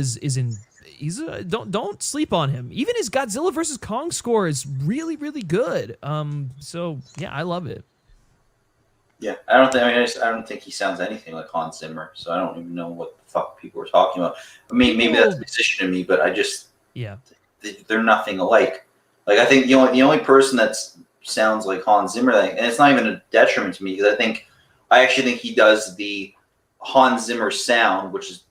don't sleep on him. Even his Godzilla vs. Kong score is really, really good. So yeah, I love it. Yeah, I don't think he sounds anything like Hans Zimmer. So I don't even know what the fuck people were talking about. I mean, maybe that's a musician in me, but they're nothing alike. Like I think the only person that sounds like Hans Zimmer, and it's not even a detriment to me because I actually think he does the Hans Zimmer sound, which is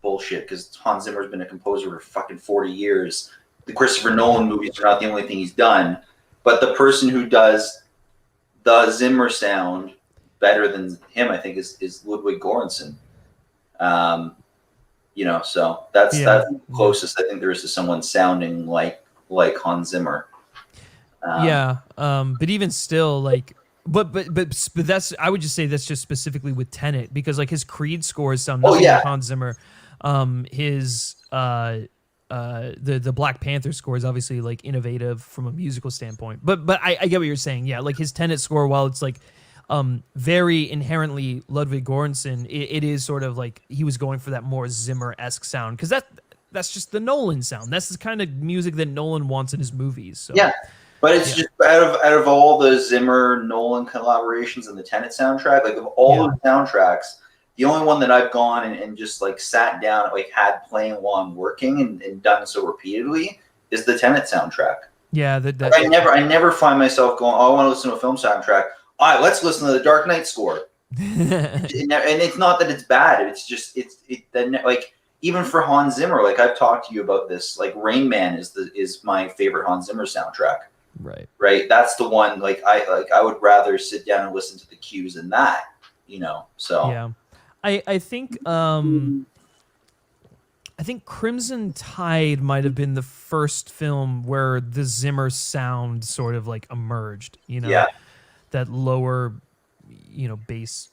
bullshit because Hans Zimmer's been a composer for fucking 40 years. The Christopher Nolan movies are not the only thing he's done, but the person who does the Zimmer sound better than him, I think, is Ludwig Göransson. So that's the closest I think there is to someone sounding like Hans Zimmer. But even still, like, but that's, I would just say that's just specifically with Tenet, because like his Creed scores sound nothing like Hans Zimmer. The Black Panther score is obviously like innovative from a musical standpoint, but I get what you're saying. Yeah, like his Tenet score, while it's like very inherently Ludwig Göransson, it is sort of like he was going for that more Zimmer-esque sound, because that's just the Nolan sound. That's the kind of music that Nolan wants in his movies. So. Yeah, but it's just out of all the Zimmer Nolan collaborations and the Tenet soundtrack, like of all the soundtracks, the only one that I've gone and just like sat down, like had playing while I'm working and done so repeatedly is the Tenet soundtrack. Yeah, I never find myself going, oh, I want to listen to a film soundtrack. All right, let's listen to the Dark Knight score. And it's not that it's bad. It's just like even for Hans Zimmer, like I've talked to you about this. Like Rain Man is my favorite Hans Zimmer soundtrack. Right. That's the one. Like I would rather sit down and listen to the cues than that. So yeah. I think Crimson Tide might have been the first film where the Zimmer sound sort of like emerged, that lower, bass,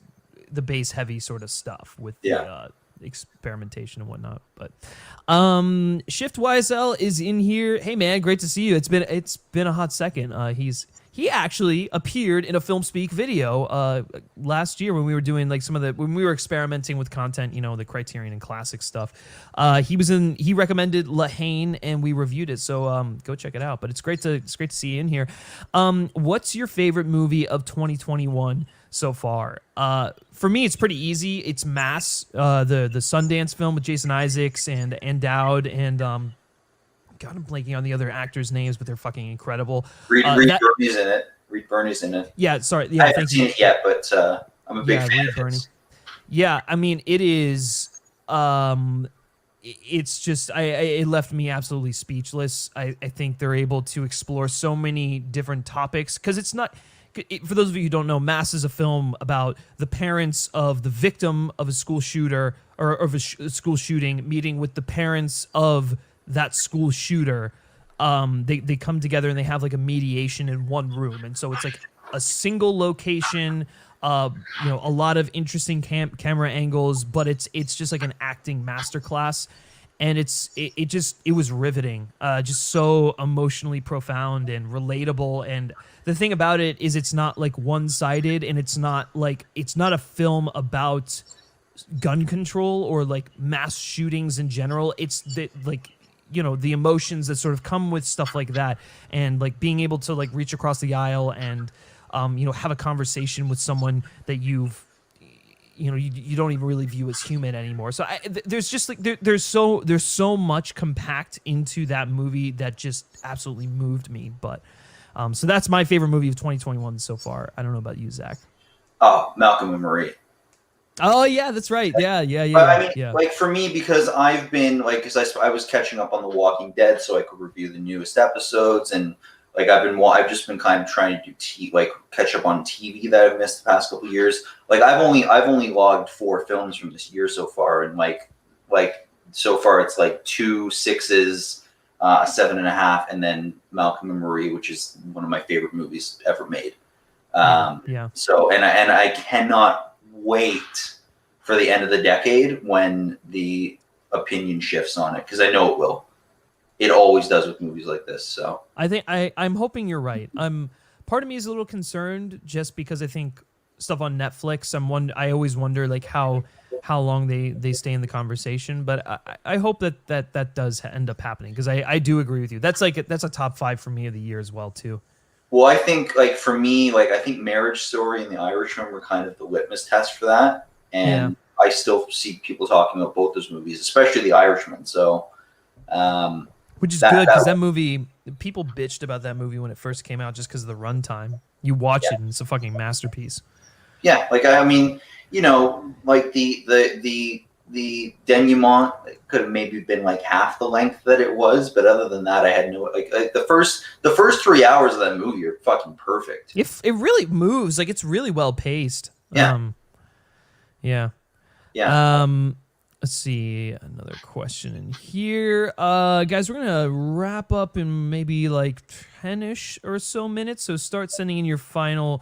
the bass heavy sort of stuff with the experimentation and whatnot. But Shift YSL is in here. Hey man, great to see you. It's been a hot second. He actually appeared in a FilmSpeak video last year when we were doing like when we were experimenting with content, the Criterion and classic stuff. He recommended La Haine and we reviewed it. So go check it out. But it's great to see you in here. What's your favorite movie of 2021 so far? For me, it's pretty easy. It's Mass, the Sundance film with Jason Isaacs and Dowd and God, I'm blanking on the other actors' names, but they're fucking incredible. Reed Birney's in it. Reed Birney's in it. Yeah, sorry. Yeah, I haven't seen it yet, but I'm a big fan of it. Yeah, I mean, it is. It's just, it left me absolutely speechless. I think they're able to explore so many different topics because it's not. For those of you who don't know, Mass is a film about the parents of the victim of a school shooter or of a school shooting meeting with the parents of that school shooter. They come together and they have like a mediation in one room, and so it's like a single location, a lot of interesting camera angles, but it's just like an acting masterclass, and it was riveting, just so emotionally profound and relatable. And the thing about it is it's not like one-sided, and it's not a film about gun control or like mass shootings in general. It's that like the emotions that sort of come with stuff like that, and like being able to like reach across the aisle and have a conversation with someone that you don't even really view as human anymore. So there's just like there's so much compact into that movie that just absolutely moved me. But so that's my favorite movie of 2021 so far. I don't know about you, Zach. Oh, Malcolm and Marie. Oh yeah, that's right. Yeah. But I mean, like for me, because I've been like, because I was catching up on The Walking Dead, so I could review the newest episodes, and like I've just been kind of trying to do catch up on TV that I've missed the past couple of years. Like I've only logged 4 films from this year so far, and like so far it's like 2 6s, a 7.5, and then Malcolm and Marie, which is one of my favorite movies ever made. So and I cannot wait for the end of the decade when the opinion shifts on it, because I know it will. It always does with movies like this. So I think I'm hoping you're right. Part of me is a little concerned just because I think stuff on Netflix, I always wonder like how long they stay in the conversation, but I hope that does end up happening, because I do agree with you. That's a top 5 for me of the year as well too. Well, I think like for me, like I think Marriage Story and The Irishman were kind of the litmus test for that, and I still see people talking about both those movies, especially The Irishman. So, which is good, because that movie people bitched about that movie when it first came out just because of the runtime. You watch it and it's a fucking masterpiece. Yeah, like I mean, you know, like the denouement could have maybe been like half the length that it was, but other than that, I had no like the first 3 hours of that movie are fucking perfect. It really moves, like it's really well paced. Yeah. Yeah. Let's see, another question in here. Guys, we're gonna wrap up in maybe like 10-ish or so minutes, so start sending in your final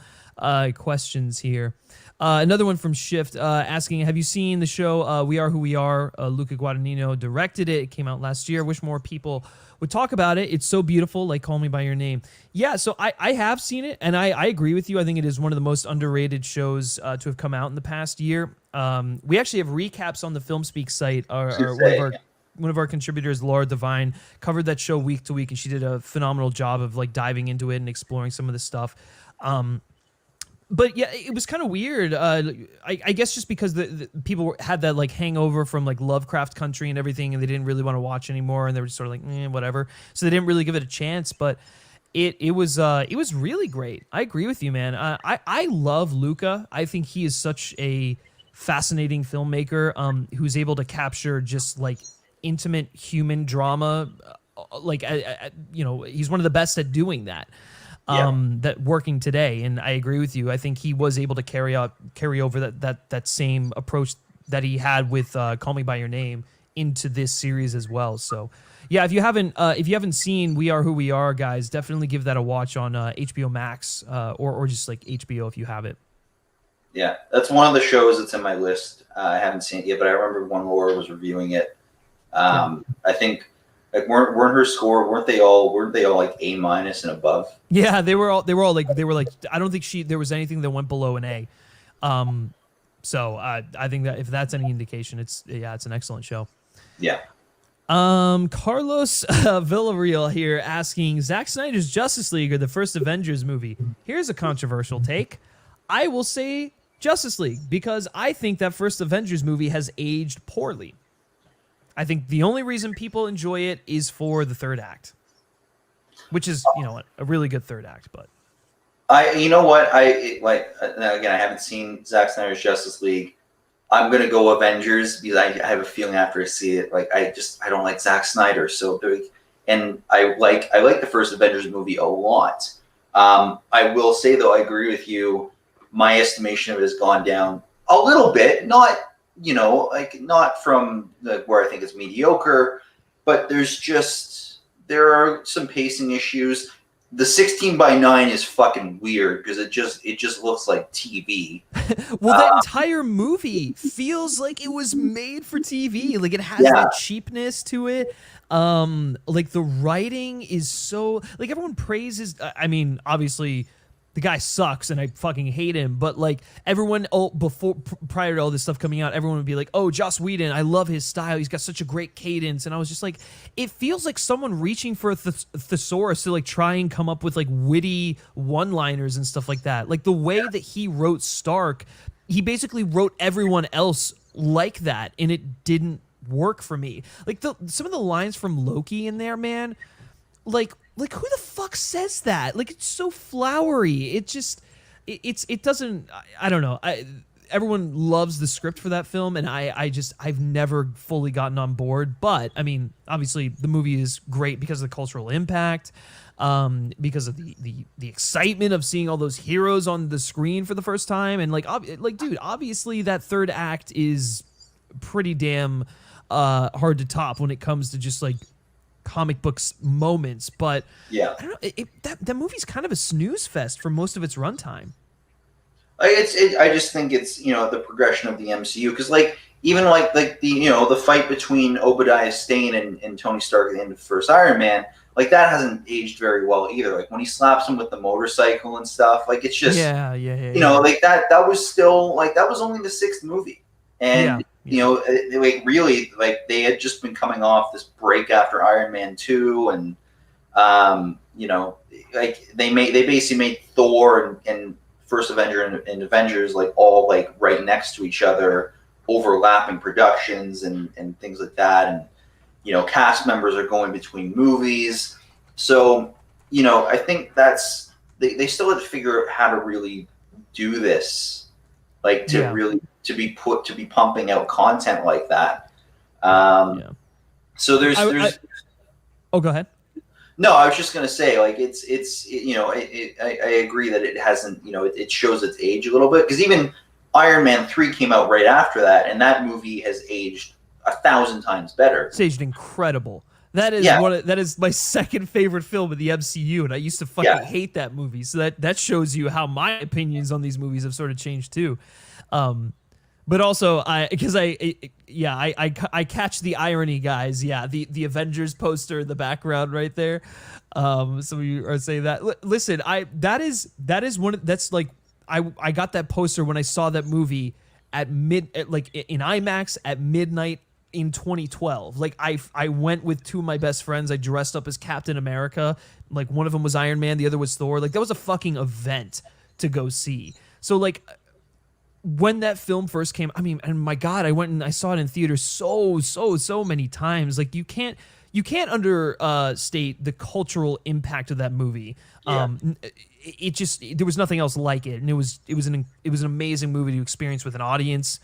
questions here. Another one from Shift asking, have you seen the show We Are Who We Are? Luca Guadagnino directed it. It came out last year. Wish more people would talk about it. It's so beautiful, like Call Me By Your Name. Yeah, so I have seen it, and I agree with you. I think it is one of the most underrated shows to have come out in the past year. We actually have recaps on the FilmSpeak site. One of our contributors, Laura Devine, covered that show week to week, and she did a phenomenal job of like diving into it and exploring some of the stuff. But yeah, it was kind of weird. I guess just because the people had that like hangover from like Lovecraft Country and everything, and they didn't really want to watch anymore, and they were just sort of like, whatever. So they didn't really give it a chance. But it was really great. I agree with you, man. I love Luca. I think he is such a fascinating filmmaker who's able to capture just like intimate human drama. He's one of the best at doing that. That working today, and I agree with you. I think he was able to carry over that same approach that he had with Call Me By Your Name into this series as well. So, yeah, if you haven't seen We Are Who We Are, guys, definitely give that a watch on HBO Max or just like HBO if you have it. Yeah, that's one of the shows that's in my list. I haven't seen it yet, but I remember when Laura was reviewing it. I think. Like weren't they all like A- and above? Yeah, they were all like I don't think there was anything that went below an A. So I think that if that's any indication, it's an excellent show. Yeah. Carlos Villarreal here asking, Zack Snyder's Justice League or the first Avengers movie? Here's a controversial take. I will say Justice League because I think that first Avengers movie has aged poorly. I think the only reason people enjoy it is for the third act, which is, a really good third act. But again, I haven't seen Zack Snyder's Justice League. I'm gonna go Avengers because I have a feeling after I see it, like I don't like Zack Snyder, and I like the first Avengers movie a lot. I will say though, I agree with you. My estimation of it has gone down a little bit, not from where I think it's mediocre, but there are some pacing issues. The 16:9 is fucking weird because it just looks like TV. Well, that entire movie feels like it was made for TV. Like it has that cheapness to it. Like the writing is so like everyone praises. I mean, obviously. The guy sucks and I fucking hate him, but like everyone prior to all this stuff coming out, everyone would be like, oh, Joss Whedon, I love his style. He's got such a great cadence. And I was just like, it feels like someone reaching for a thesaurus to like try and come up with like witty one-liners and stuff like that. Like the way that he wrote Stark, he basically wrote everyone else like that and it didn't work for me. Like some of the lines from Loki in there, man, like who the fuck says that? Like it's so flowery. It just it doesn't. I don't know. Everyone loves the script for that film, and I've never fully gotten on board. But I mean, obviously the movie is great because of the cultural impact, because of the excitement of seeing all those heroes on the screen for the first time, and dude, obviously that third act is pretty damn hard to top when it comes to just like comic books moments, but I don't know. That movie's kind of a snooze fest for most of its runtime. I just think it's the progression of the MCU because even the fight between Obadiah Stane and Tony Stark at the end of the first Iron Man, like that hasn't aged very well either. Like when he slaps him with the motorcycle and stuff, like it's just like that was still like that was only the 6th movie, and really, like they had just been coming off this break after Iron Man 2, and like they basically made Thor and First Avenger and Avengers like all like right next to each other, overlapping productions and things like that, and cast members are going between movies. So, you know, I think that's they still had to figure out how to really do this, like to really to be pumping out content like that. So there's oh, go ahead. No, I was just gonna say, like, you know, I agree that it hasn't, you know, it shows its age a little bit, because even Iron Man 3 came out right after that, and that movie has aged 1,000 times better. It's aged incredible. That is that is my second favorite film of the MCU, and I used to fucking hate that movie. So that shows you how my opinions on these movies have sort of changed too. But also, I catch the irony, guys. Yeah, the Avengers poster in the background right there. Some of you are saying that. Listen, that is one. That's like I got that poster when I saw that movie in IMAX at midnight in 2012. Like I went with two of my best friends. I dressed up as Captain America. Like one of them was Iron Man, the other was Thor. Like that was a fucking event to go see. So like when that film first came, I mean, and my God, I went and I saw it in theaters so many times. Like you can't understate the cultural impact of that movie. It just, there was nothing else like it, and it was an amazing movie to experience with an audience.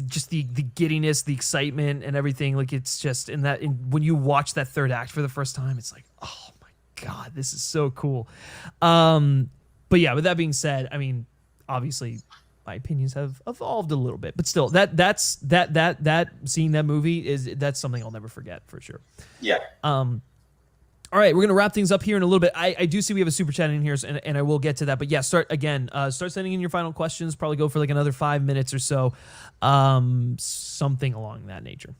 Just the giddiness, the excitement, and everything. Like it's just when you watch that third act for the first time, it's like, oh my God, this is so cool. But yeah, with that being said, I mean, obviously my opinions have evolved a little bit, but still that seeing that movie that's something I'll never forget for sure. Yeah. All right, we're gonna wrap things up here in a little bit. I do see we have a super chat in here, and I will get to that. But yeah, start sending in your final questions. Probably go for like another 5 minutes or so, something along that nature.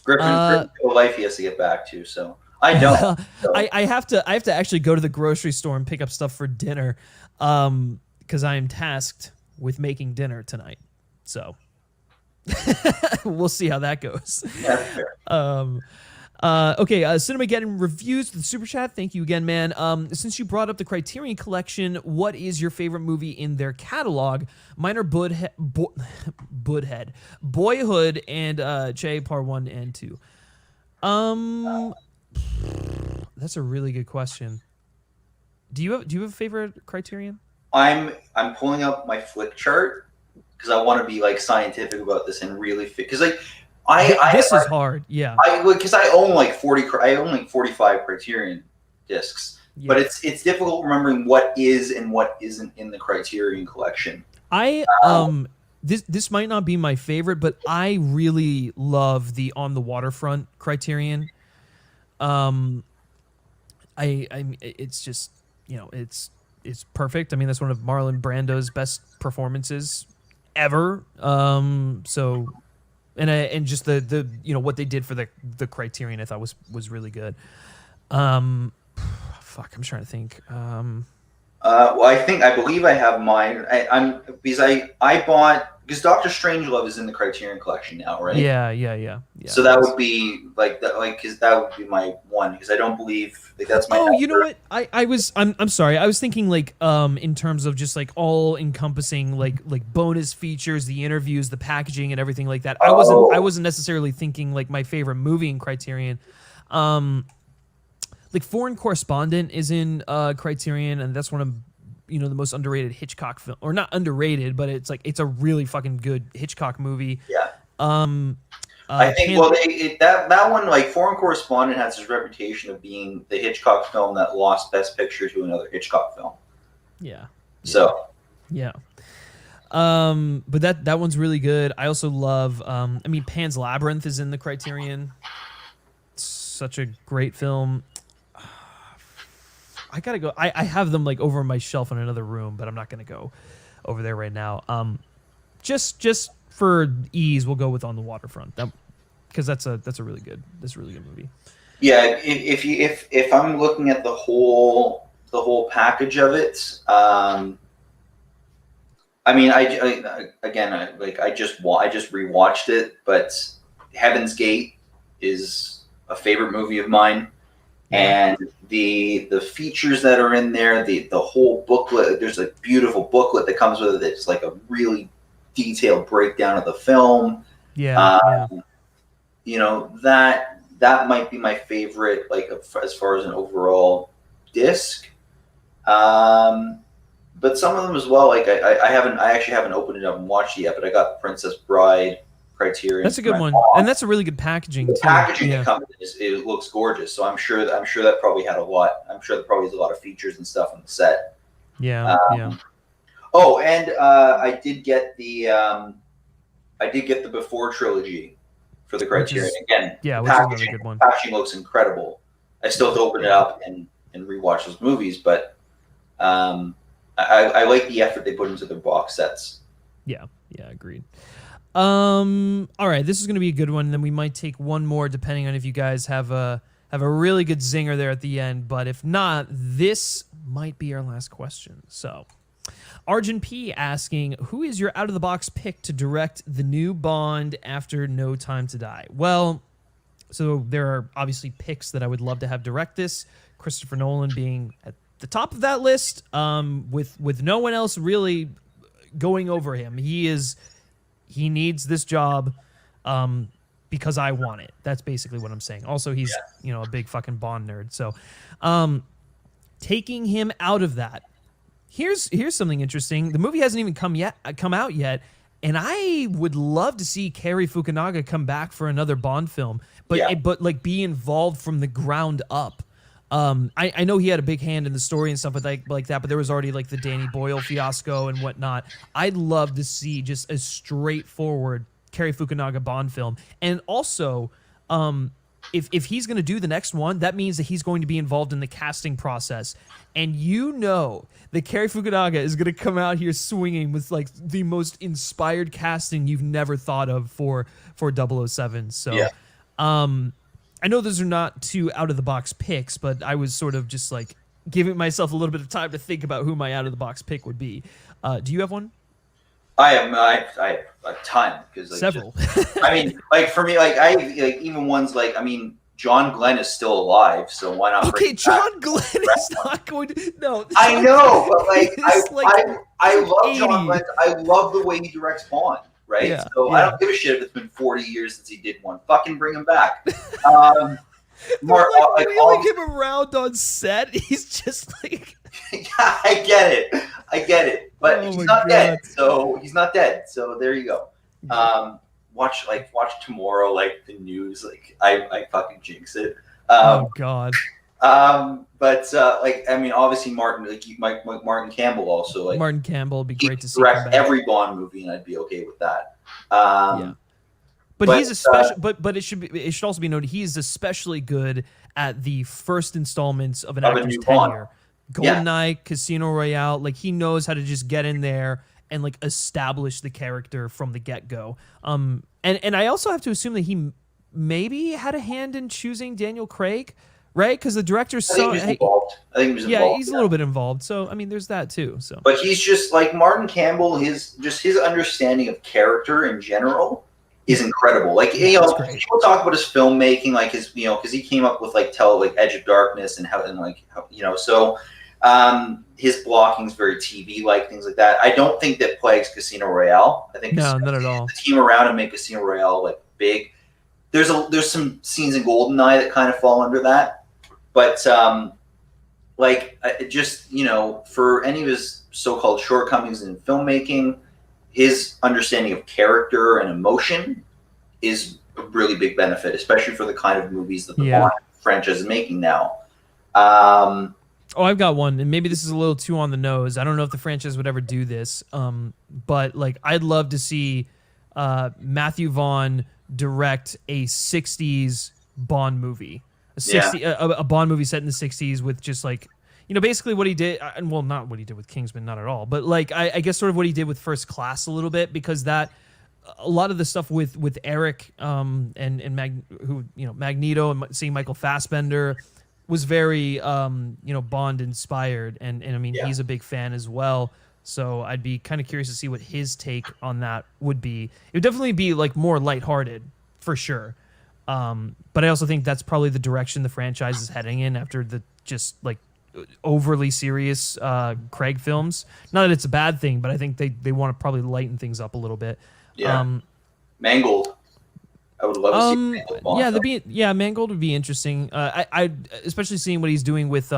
Griffin life he has to get back to, so I don't. So. I have to actually go to the grocery store and pick up stuff for dinner, because I am tasked with making dinner tonight. So we'll see how that goes. Yeah, fair. Okay, Cinemageddon reviews the super chat. Thank you again, man. Since you brought up the Criterion Collection, what is your favorite movie in their catalog? Mine are Boyhood, and Che Part 1 and 2. That's a really good question. Do you have a favorite Criterion? I'm pulling up my flick chart because I want to be like scientific about this and really fit, because like. This is hard, yeah. Because I own like 45 Criterion discs, but it's difficult remembering what is and what isn't in the Criterion collection. This might not be my favorite, but I really love the On the Waterfront Criterion. It's just, you know, it's perfect. I mean, that's one of Marlon Brando's best performances ever. So. And just the you know what they did for the Criterion, I thought was really good. Fuck, I'm trying to think. Well, I believe I have mine. I bought, because Doctor Strangelove is in the Criterion collection now, right? Yeah. So that would be because that would be my one, because I don't believe that's my. Oh, you know what? I'm sorry. I was thinking like in terms of just like all encompassing like bonus features, the interviews, the packaging, and everything like that. I wasn't necessarily thinking like my favorite movie in Criterion. Like Foreign Correspondent is in Criterion, and that's one of the most underrated Hitchcock film, or not underrated, but it's a really fucking good Hitchcock movie. Yeah. I think that one, like Foreign Correspondent, has his reputation of being the Hitchcock film that lost Best Picture to another Hitchcock film. Yeah. So. Yeah. But that one's really good. I also love. Pan's Labyrinth is in the Criterion. It's such a great film. I gotta go. I have them like over my shelf in another room, but I'm not gonna go over there right now. Just for ease, we'll go with On the Waterfront, because that's a really good movie. Yeah, if I'm looking at the whole package of it, I just rewatched it, but Heaven's Gate is a favorite movie of mine. And the features that are in there, the whole booklet, there's a beautiful booklet that comes with it. It's like a really detailed breakdown of the film. Yeah. You know, that that might be my favorite, like as far as an overall disc. But some of them as well. Like I actually haven't opened it up and watched it yet. But I got Princess Bride, Criterion. That's a good one, and that's a really good packaging. The packaging that comes in it looks gorgeous. So I'm sure that probably had a lot. I'm sure that probably has a lot of features and stuff on the set. Yeah, yeah. Oh, and I did get the Before trilogy for the Criterion again. Yeah, which is another good one. Packaging looks incredible. I still have to open it up and rewatch those movies, but I like the effort they put into their box sets. Yeah, agreed. All right, this is going to be a good one, and then we might take one more depending on if you guys have a really good zinger there at the end, but if not, this might be our last question. So, Arjun P asking, who is your out-of-the-box pick to direct the new Bond after No Time to Die? Well, so there are obviously picks that I would love to have direct this, Christopher Nolan being at the top of that list, with no one else really going over him. He needs this job because I want it. That's basically what I'm saying. Also, he's a big fucking Bond nerd. So taking him out of that, here's something interesting. The movie hasn't even come out yet, and I would love to see Cary Fukunaga come back for another Bond film, but like be involved from the ground up. I know he had a big hand in the story and stuff like that, but there was already like the Danny Boyle fiasco and whatnot. I'd love to see just a straightforward Cary Fukunaga Bond film. And also, if he's going to do the next one, that means that he's going to be involved in the casting process. And that Cary Fukunaga is going to come out here swinging with like the most inspired casting you've never thought of for 007. So, I know those are not two out-of-the-box picks, but I was sort of just like giving myself a little bit of time to think about who my out-of-the-box pick would be. Do you have one? I have a ton because several. I mean, like for me, even ones like John Glenn is still alive, so why not? Okay, John Glenn is not going to. No, I know, but I love John Glenn. I love the way he directs Bond. Right, so I don't give a shit if it's been 40 years since he did one. Fucking bring him back. Wheeling him around on set, he's just like. Yeah, I get it, but he's not dead. So there you go. Watch tomorrow, like the news. Like I fucking jinx it. Oh God. Obviously Martin Campbell also Martin Campbell would be great to see direct every Bond movie, and I'd be okay with that. But he's especially, but it should also be noted he's especially good at the first installments of an actor's tenure. GoldenEye, Casino Royale, like he knows how to just get in there and like establish the character from the get-go. And I also have to assume that he maybe had a hand in choosing Daniel Craig. Right, because the director's so. I think he was involved. Yeah, he's a little bit involved. So I mean, there's that too. So, but he's just like Martin Campbell. His understanding of character in general is incredible. Like people talk about his filmmaking, like his because he came up with Edge of Darkness and his blocking is very TV like, things like that. I don't think that plagues Casino Royale. I think not at all. The team around him make Casino Royale big. There's some scenes in GoldenEye that kind of fall under that. But for any of his so-called shortcomings in filmmaking, his understanding of character and emotion is a really big benefit, especially for the kind of movies that the Bond franchise is making now. I've got one, and maybe this is a little too on the nose. I don't know if the franchise would ever do this, but I'd love to see Matthew Vaughn direct a 60s Bond movie. A Bond movie set in the 60s with just basically what he did. Well, not what he did with Kingsman, not at all. But I guess sort of what he did with First Class a little bit, because that a lot of the stuff with Eric and Magneto and seeing Michael Fassbender was very Bond inspired, and I mean he's a big fan as well. So I'd be kind of curious to see what his take on that would be. It would definitely be more lighthearted for sure. But I also think that's probably the direction the franchise is heading in after the just overly serious Craig films. Not that it's a bad thing, but I think they want to probably lighten things up a little bit. Yeah. Mangled. I would love to see Mangold Bond. Mangold would be interesting. I especially seeing what he's doing with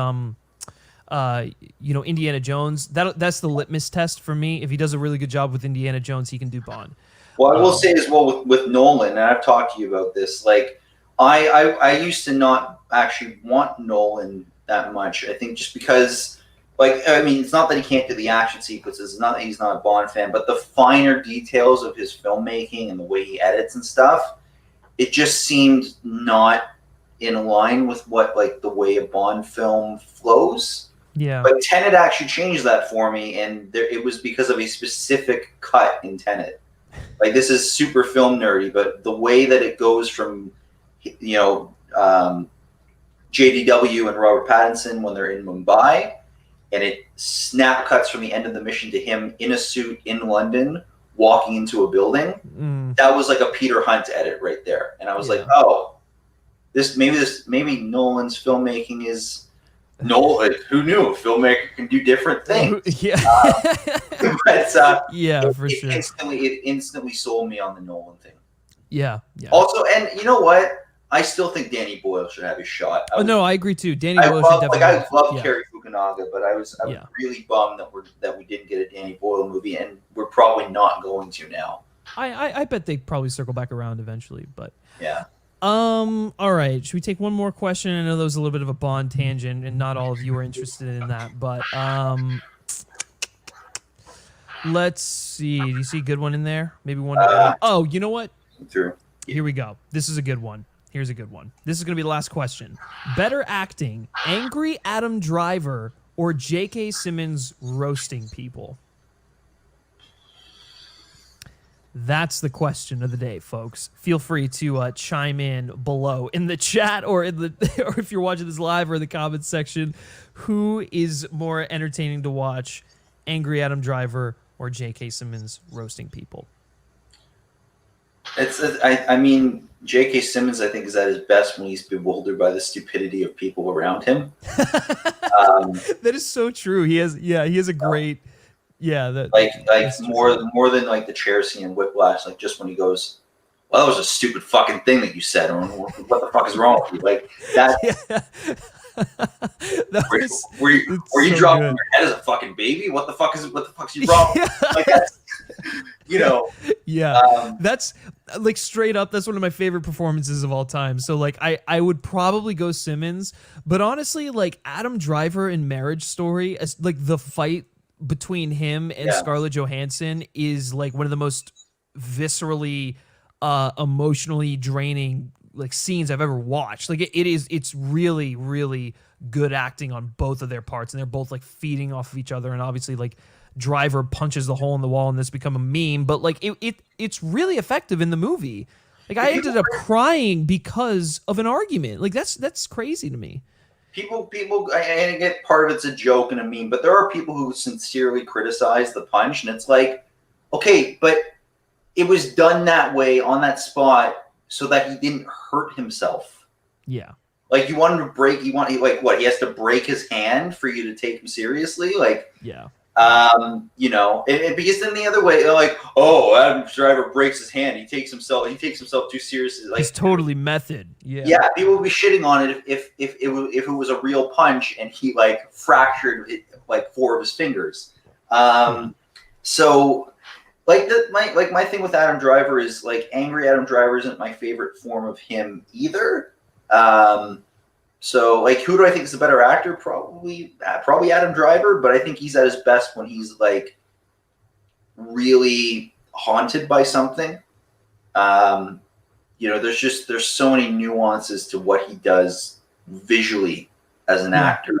Indiana Jones. That's the litmus test for me. If he does a really good job with Indiana Jones, he can do Bond. Well, I will say as well with Nolan, and I've talked to you about this. Like, I used to not actually want Nolan that much. I think just because, like, I mean, it's not that he can't do the action sequences. It's not that he's not a Bond fan, but the finer details of his filmmaking and the way he edits and stuff, it just seemed not in line with what, like, the way a Bond film flows. Yeah. But Tenet actually changed that for me, and it was because of a specific cut in Tenet. Like, this is super film nerdy, but the way that it goes from, JDW and Robert Pattinson when they're in Mumbai, and it snap cuts from the end of the mission to him in a suit in London walking into a building. That was like a Peter Hunt edit right there, and I was like, oh, maybe Nolan's filmmaking is Nolan. Who knew a filmmaker can do different things? Yeah, but for sure. It instantly sold me on the Nolan thing. Yeah. Also, and you know what? I still think Danny Boyle should have his shot. I agree too. Danny Boyle should definitely. I love Cary Fukunaga, but I was really bummed that we didn't get a Danny Boyle movie, and we're probably not going to now. I bet they probably circle back around eventually, but yeah. All right. Should we take one more question? I know there was a little bit of a Bond tangent, and not all of you are interested in that, but let's see. Do you see a good one in there? Maybe one. Oh, you know what? Through. Here we go. This is a good one. Here's a good one. This is going to be the last question. Better acting, angry Adam Driver or J.K. Simmons roasting people? That's the question of the day, folks. Feel free to chime in below in the chat or or if you're watching this live or in the comments section. Who is more entertaining to watch, angry Adam Driver or J.K. Simmons roasting people? I mean, J.K. Simmons, I think, is at his best when he's bewildered by the stupidity of people around him. That is so true. He has a great, more than like the chair scene in Whiplash. Like, just when he goes, "Well, that was a stupid fucking thing that you said," or "What the fuck is wrong with you?" Like that. Were you dropping your head as a fucking baby? What the fuck's you wrong? Like that's, that's like straight up. That's one of my favorite performances of all time. So like, I would probably go Simmons, but honestly, like Adam Driver in Marriage Story, as like the fight between him and Scarlett Johansson is like one of the most viscerally, emotionally draining like scenes I've ever watched. Like it's really, really good acting on both of their parts, and they're both like feeding off of each other. And obviously, like Driver punches the hole in the wall, and this become a meme. But like it's really effective in the movie. Like I ended up crying because of an argument. Like that's crazy to me. People, I get part of it's a joke and a meme, but there are people who sincerely criticize the punch, and it's like, okay, but it was done that way on that spot so that he didn't hurt himself. Yeah. Like you want him to break, he has to break his hand for you to take him seriously? Like, yeah. Because then the other way, like, oh, Adam Driver breaks his hand, he takes himself too seriously. Like, it's totally method. Yeah. Yeah, people would be shitting on it if it was a real punch and he like fractured like 4 of his fingers. So like my thing with Adam Driver is like angry Adam Driver isn't my favorite form of him either. So like, who do I think is the better actor? Probably Adam Driver, but I think he's at his best when he's like really haunted by something. There's so many nuances to what he does visually as an actor.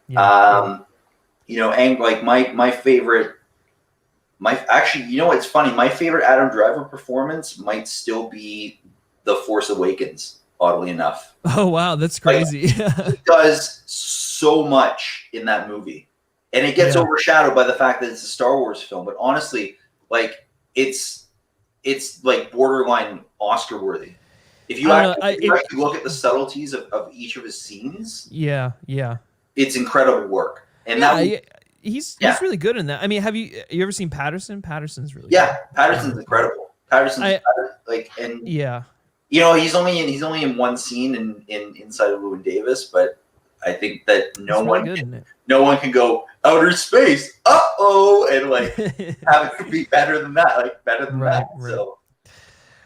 Yeah. And like my favorite, it's funny. My favorite Adam Driver performance might still be The Force Awakens. Oddly enough. Oh wow, that's crazy. Like, he does so much in that movie, and it gets overshadowed by the fact that it's a Star Wars film. But honestly, like it's like borderline Oscar worthy. If you actually look at the subtleties of each of his scenes, it's incredible work. And he's really good in that. I mean, have you ever seen Patterson? Patterson's really good. Patterson's incredible. You know, he's only in one scene in Inside of Llewyn Davis, but I think that no one can go outer space, and like have it be better than that, Right. So.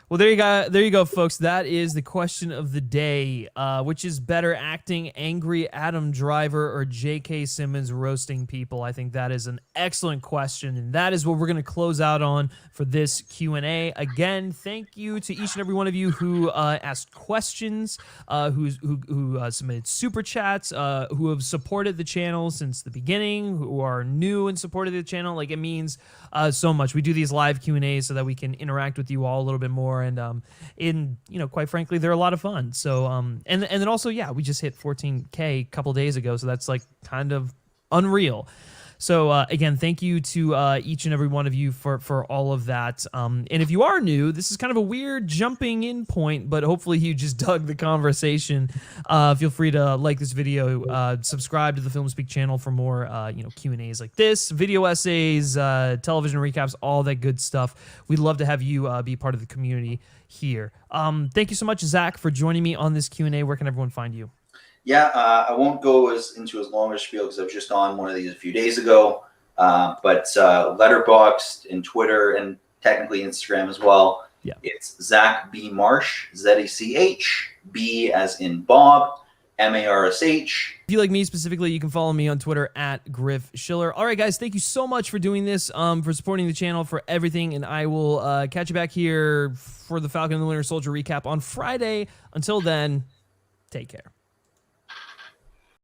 Well, there you go, folks. That is the question of the day. Which is better, acting angry Adam Driver or J.K. Simmons roasting people? I think that is an excellent question, and that is what we're going to close out on for this Q&A. Again, thank you to each and every one of you who asked questions, who submitted super chats, who have supported the channel since the beginning, who are new and supported the channel. Like, it means so much. We do these live Q&As so that we can interact with you all a little bit more. And quite frankly, they're a lot of fun. So and then also, yeah, we just hit 14K a couple days ago, so that's like kind of unreal. So again, thank you to each and every one of you for all of that. And if you are new, this is kind of a weird jumping in point, but hopefully you just dug the conversation. Feel free to like this video, subscribe to the FilmSpeak channel for more Q&As like this, video essays, television recaps, all that good stuff. We'd love to have you be part of the community here. Thank you so much, Zach, for joining me on this Q&A. Where can everyone find you? Yeah, I won't go into as long a spiel because I was just on one of these a few days ago. But Letterboxd and Twitter and technically Instagram as well. Yeah. It's Zach B. Marsh, Z-A-C-H, B as in Bob, M-A-R-S-H. If you like me specifically, you can follow me on Twitter at Griff Schiller. All right, guys, thank you so much for doing this, for supporting the channel, for everything, and I will catch you back here for the Falcon and the Winter Soldier recap on Friday. Until then, take care.